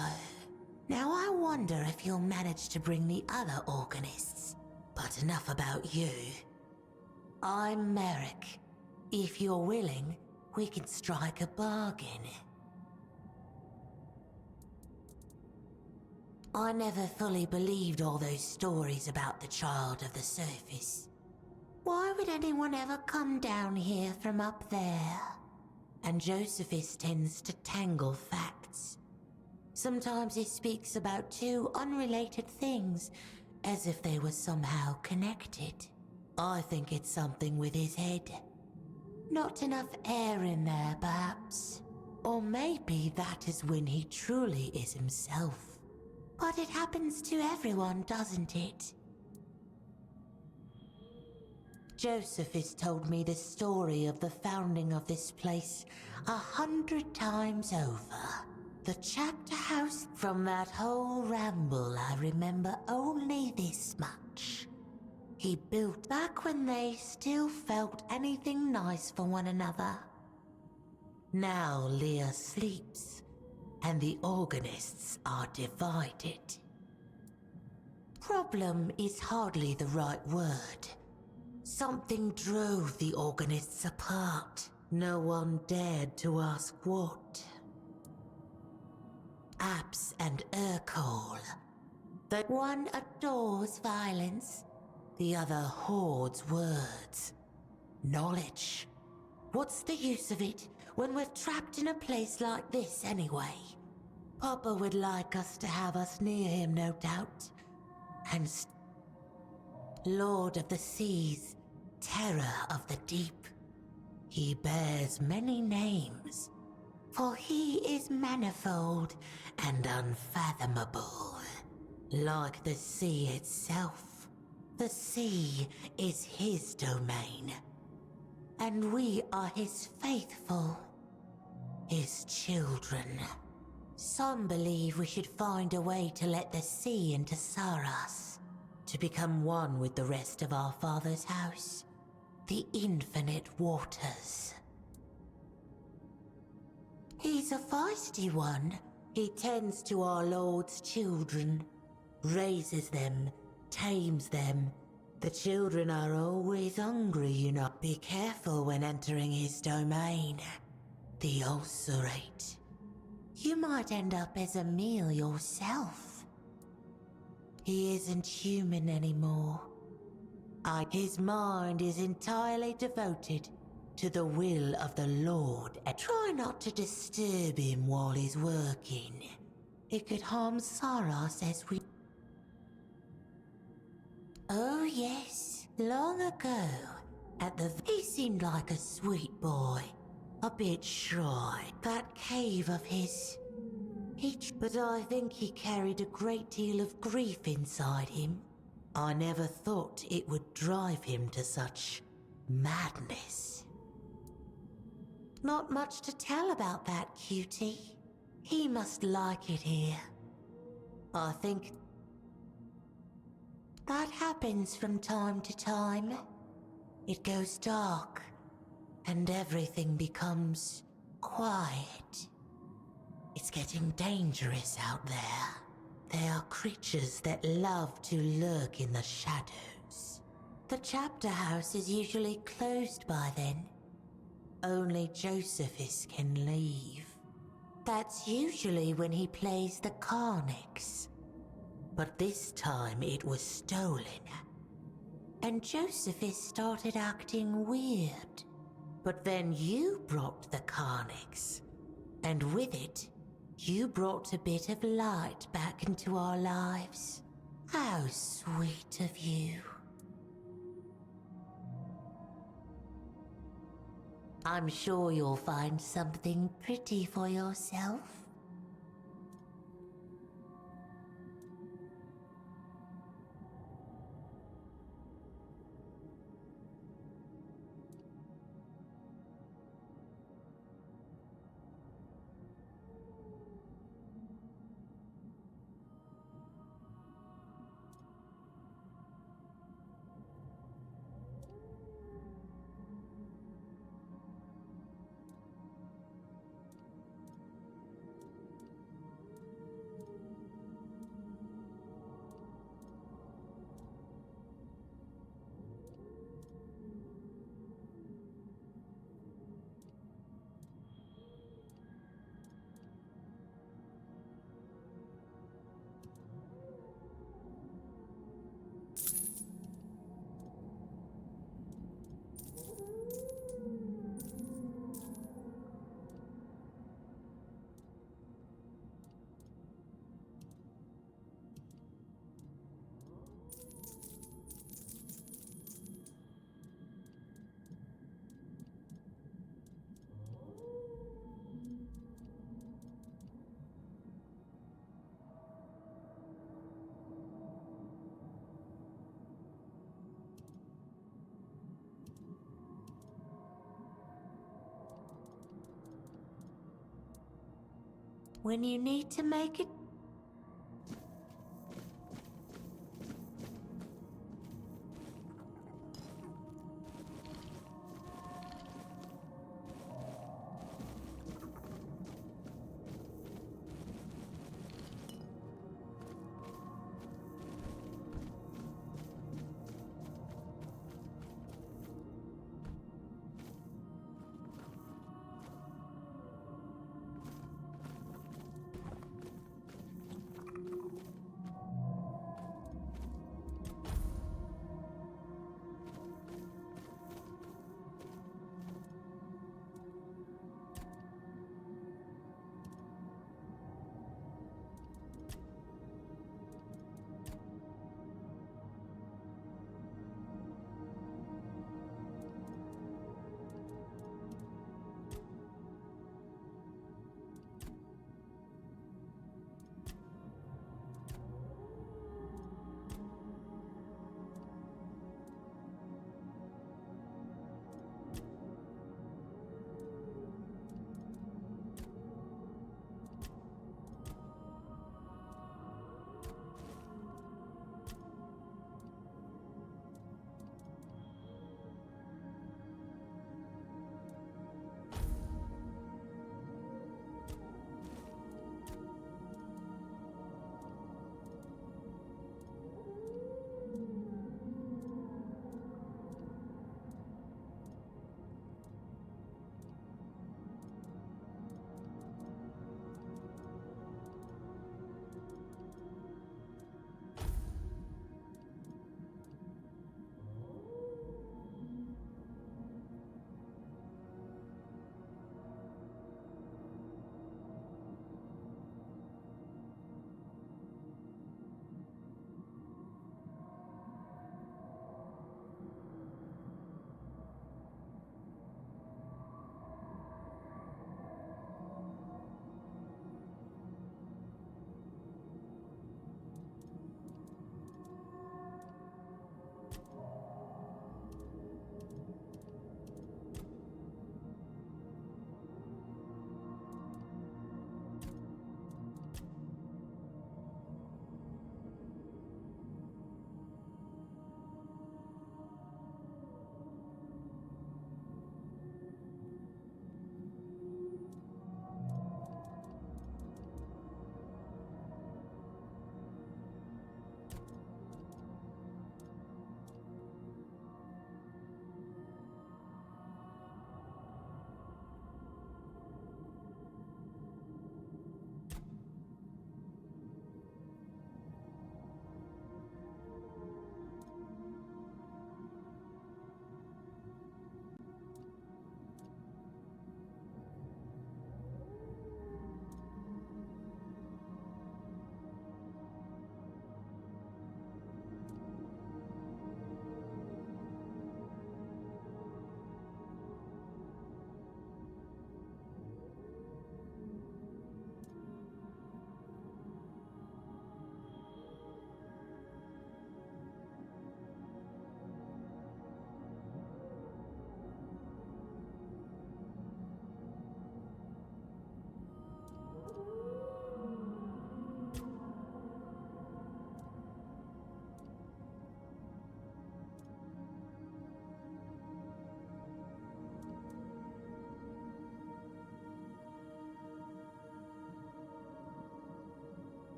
Now I wonder if you'll manage to bring the other organists. But enough about you. I'm Merrick. If you're willing, we can strike a bargain. I never fully believed all those stories about the child of the surface. Why would anyone ever come down here from up there? And Josephus tends to tangle facts. Sometimes he speaks about two unrelated things, as if they were somehow connected. I think it's something with his head. Not enough air in there, perhaps. Or maybe that is when he truly is himself. But it happens to everyone, doesn't it? Josephus told me the story of the founding of this place 100 times over. The chapter house. From that whole ramble, I remember only this much. He built back when they still felt anything nice for one another. Now Leah sleeps, and the organists are divided. Problem is hardly the right word. Something drove the organists apart. No one dared to ask what. Abs and Urkol. The one adores violence, the other hoards words. Knowledge. What's the use of it when we're trapped in a place like this anyway? Papa would like us to have us near him, no doubt. And Lord of the Seas, terror of the deep. He bears many names, for he is manifold and unfathomable, like the sea itself. The sea is his domain, and we are his faithful, his children. Some believe we should find a way to let the sea into Saras, to become one with the rest of our father's house, the infinite waters. He's a feisty one. He tends to our Lord's children, raises them, tames them. The children are always hungry, you know. Be careful when entering his domain. The ulcerate. You might end up as a meal yourself. He isn't human anymore. His mind is entirely devoted to the will of the Lord. Try not to disturb him while he's working. It could harm Saras as we... Oh yes, long ago, he seemed like a sweet boy. A bit shy. That cave of his... But I think he carried a great deal of grief inside him. I never thought it would drive him to such madness. Not much to tell about that, cutie. He must like it here. I think that happens from time to time. It goes dark, and everything becomes quiet. It's getting dangerous out there. There are creatures that love to lurk in the shadows. The chapter house is usually closed by then. Only Josephus can leave. That's usually when he plays the Carnix. But this time it was stolen. And Josephus started acting weird. But then you brought the Carnix. And with it, you brought a bit of light back into our lives. How sweet of you. I'm sure you'll find something pretty for yourself. when you need to make it.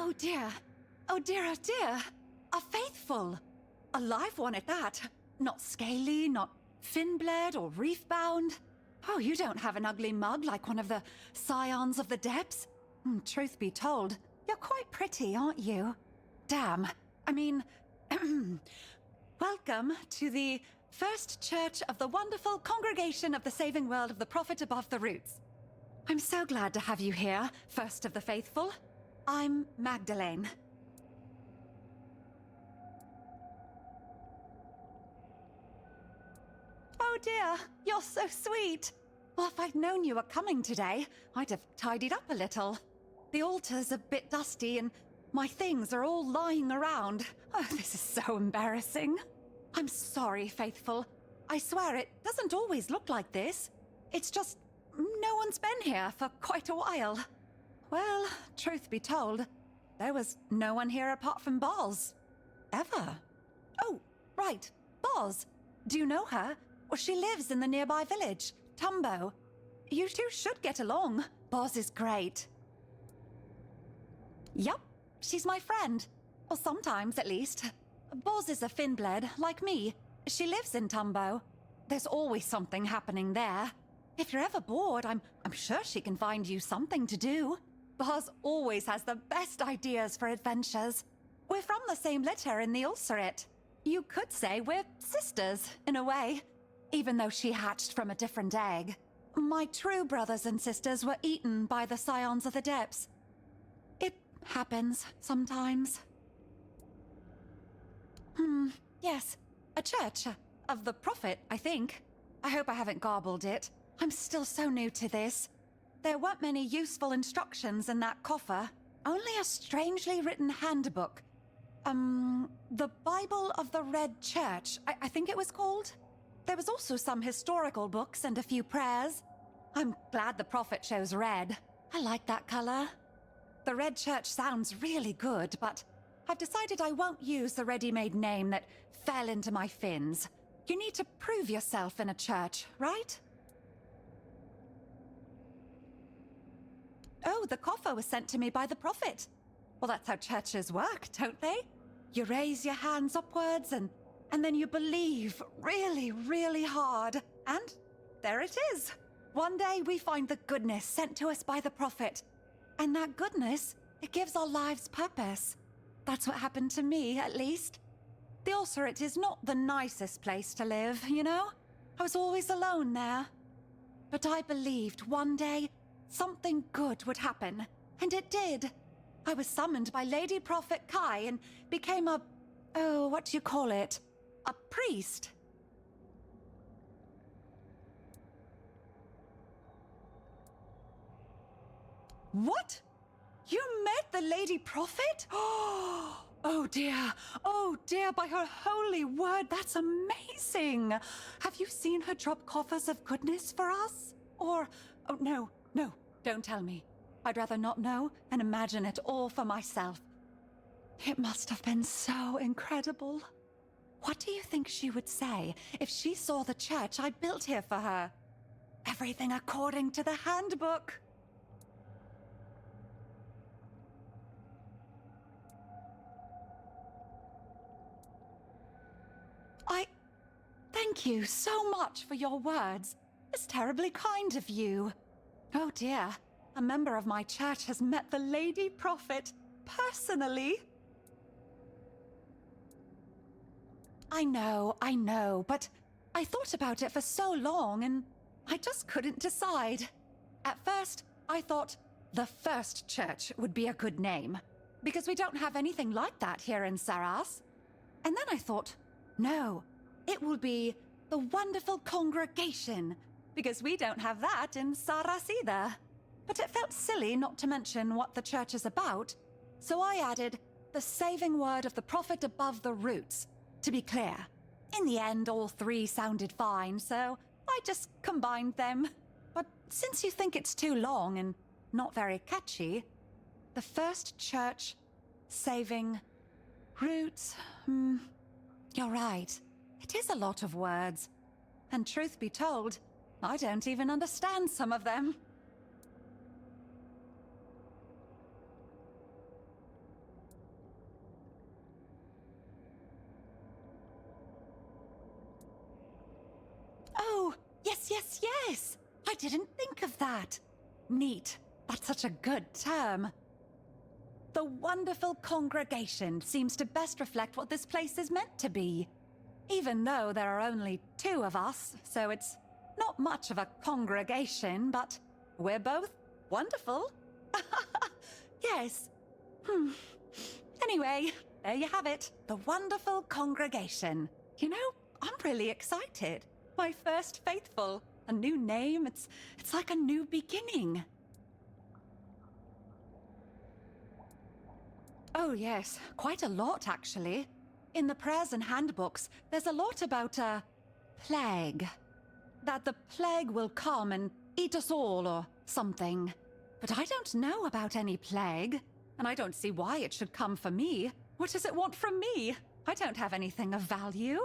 Oh dear. Oh dear, oh dear. A faithful. A live one at that. Not scaly, not fin-bled or reef-bound. Oh, you don't have an ugly mug like one of the scions of the depths. Truth be told, you're quite pretty, aren't you? Damn. I mean, welcome to the First Church of the wonderful Congregation of the Saving World of the Prophet Above the Roots. I'm so glad to have you here, First of the Faithful. I'm Magdalene. Oh dear, you're so sweet. Well, if I'd known you were coming today, I'd have tidied up a little. The altar's a bit dusty and my things are all lying around. Oh, this is so embarrassing. I'm sorry, Faithful. I swear it doesn't always look like this. It's just no one's been here for quite a while. Well, truth be told, there was no one here apart from Boz. Ever. Oh, right, Boz. Do you know her? Well, she lives in the nearby village, Tumbo. You two should get along. Boz is great. Yup, she's my friend. Or sometimes, at least. Boz is a Finbled, like me. She lives in Tumbo. There's always something happening there. If you're ever bored, I'm sure she can find you something to do. Boz always has the best ideas for adventures. We're from the same litter in the Ulcerate. You could say we're sisters, in a way, even though she hatched from a different egg. My true brothers and sisters were eaten by the Scions of the Depths. It happens sometimes. Yes, a church of the Prophet, I think. I hope I haven't garbled it. I'm still so new to this. There weren't many useful instructions in that coffer. Only a strangely written handbook. The Bible of the Red Church, I think it was called. There was also some historical books and a few prayers. I'm glad the Prophet chose red. I like that color. The Red Church sounds really good, but I've decided I won't use the ready-made name that fell into my fins. You need to prove yourself in a church, right? Oh, the coffer was sent to me by the Prophet. Well, that's how churches work, don't they? You raise your hands upwards and then you believe really, really hard. And there it is. One day we find the goodness sent to us by the Prophet. And that goodness, it gives our lives purpose. That's what happened to me, at least. The Ulcerate is not the nicest place to live, you know? I was always alone there. But I believed one day something good would happen. And it did. I was summoned by Lady Prophet Kai and became a... oh, what do you call it? A priest. What? You met the Lady Prophet? Oh dear, by her holy word, that's amazing! Have you seen her drop coffers of goodness for us? Or, oh no, don't tell me. I'd rather not know and imagine it all for myself. It must have been so incredible. What do you think she would say if she saw the church I built here for her? Everything according to the handbook. Thank you so much for your words. It's terribly kind of you. Oh dear, a member of my church has met the Lady Prophet personally. I know, but I thought about it for so long and I just couldn't decide. At first, I thought the First Church would be a good name, because we don't have anything like that here in Saras. And then I thought, no, it will be the Wonderful Congregation, because we don't have that in Saras either. But it felt silly not to mention what the church is about, so I added the saving word of the Prophet Above the Roots, to be clear. In the end, all three sounded fine, so I just combined them. But since you think it's too long and not very catchy, the First Church Saving Roots, you're right. It is a lot of words. And truth be told, I don't even understand some of them. yes! I didn't think of that. Neat. That's such a good term. The wonderful congregation seems to best reflect what this place is meant to be. Even though there are only 2 of us, so it's not much of a congregation, but we're both wonderful. Yes. Anyway, there you have it. The wonderful congregation. You know, I'm really excited. My first faithful. A new name. It's like a new beginning. Oh yes, quite a lot actually. In the prayers and handbooks, there's a lot about a plague. That the plague will come and eat us all or something. But I don't know about any plague, and I don't see why it should come for me. What does it want from me? I don't have anything of value.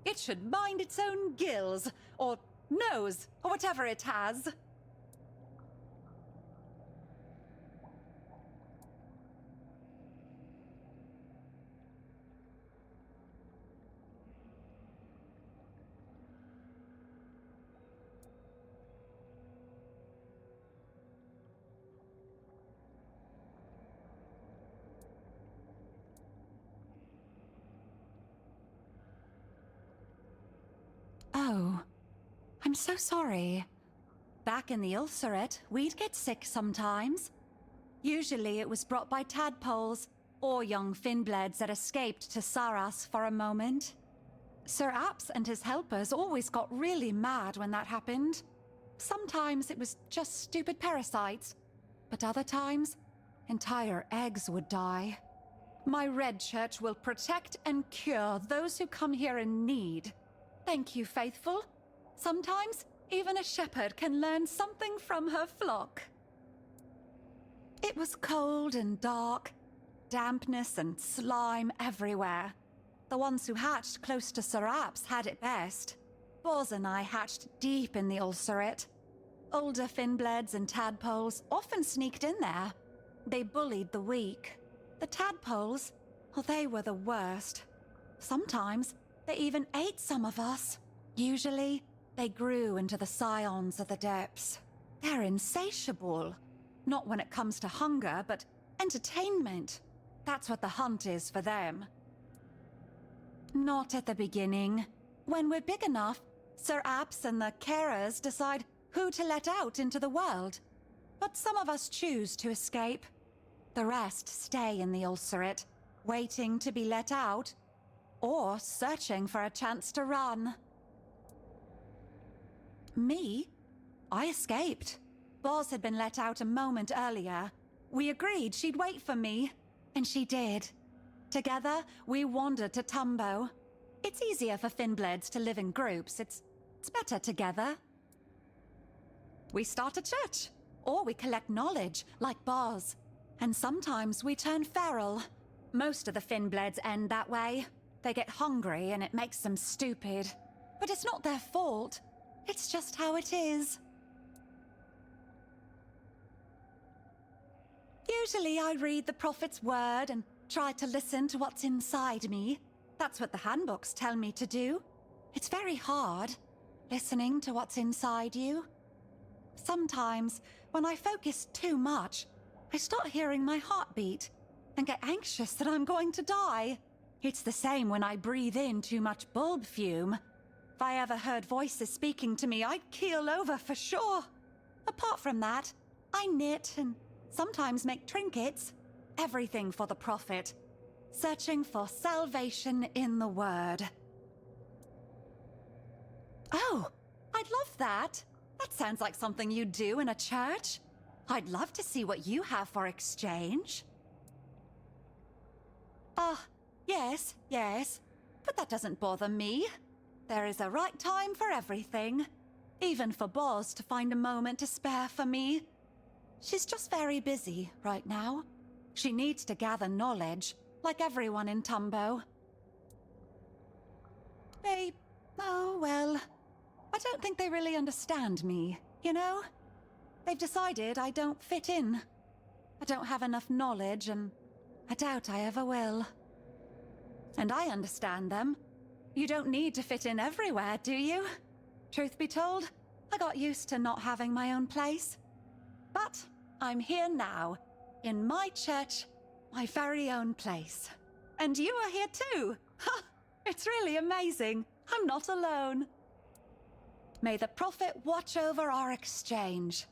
It should mind its own gills, or nose, or whatever it has. Oh, I'm so sorry. Back in the Ulcerate, we'd get sick sometimes. Usually it was brought by tadpoles or young Finbleds that escaped to Saras for a moment. Sir Apps and his helpers always got really mad when that happened. Sometimes it was just stupid parasites, but other times, entire eggs would die. My Red Church will protect and cure those who come here in need. Thank you, faithful. Sometimes, even a shepherd can learn something from her flock. It was cold and dark, dampness and slime everywhere. The ones who hatched close to Sir Apps had it best. Boz and I hatched deep in the Ulcerate. Older Finbleds and tadpoles often sneaked in there. They bullied the weak. The tadpoles, well, they were the worst. Sometimes, they even ate some of us. Usually, they grew into the scions of the depths. They're insatiable. Not when it comes to hunger, but entertainment. That's what the hunt is for them. Not at the beginning. When we're big enough, Sir Apps and the carers decide who to let out into the world. But some of us choose to escape. The rest stay in the Ulcerate, waiting to be let out, or searching for a chance to run. Me? I escaped. Boz had been let out a moment earlier. We agreed she'd wait for me, and she did. Together, we wandered to Tumbo. It's easier for Finbleds to live in groups. It's better together. We start a church, or we collect knowledge, like Boz. And sometimes we turn feral. Most of the Finbleds end that way. They get hungry and it makes them stupid. But it's not their fault. It's just how it is. Usually I read the Prophet's word and try to listen to what's inside me. That's what the handbooks tell me to do. It's very hard, listening to what's inside you. Sometimes, when I focus too much, I start hearing my heartbeat and get anxious that I'm going to die. It's the same when I breathe in too much bulb fume. If I ever heard voices speaking to me, I'd keel over for sure. Apart from that, I knit and sometimes make trinkets. Everything for the Prophet. Searching for salvation in the Word. Oh, I'd love that. That sounds like something you'd do in a church. I'd love to see what you have for exchange. Yes. But that doesn't bother me. There is a right time for everything. Even for Boz to find a moment to spare for me. She's just very busy right now. She needs to gather knowledge, like everyone in Tumbo. Oh well, I don't think they really understand me, you know? They've decided I don't fit in. I don't have enough knowledge, and I doubt I ever will. And I understand them. You don't need to fit in everywhere, do you? Truth be told, I got used to not having my own place. But I'm here now, in my church, my very own place. And you are here too. Ha! It's really amazing. I'm not alone. May the Prophet watch over our exchange.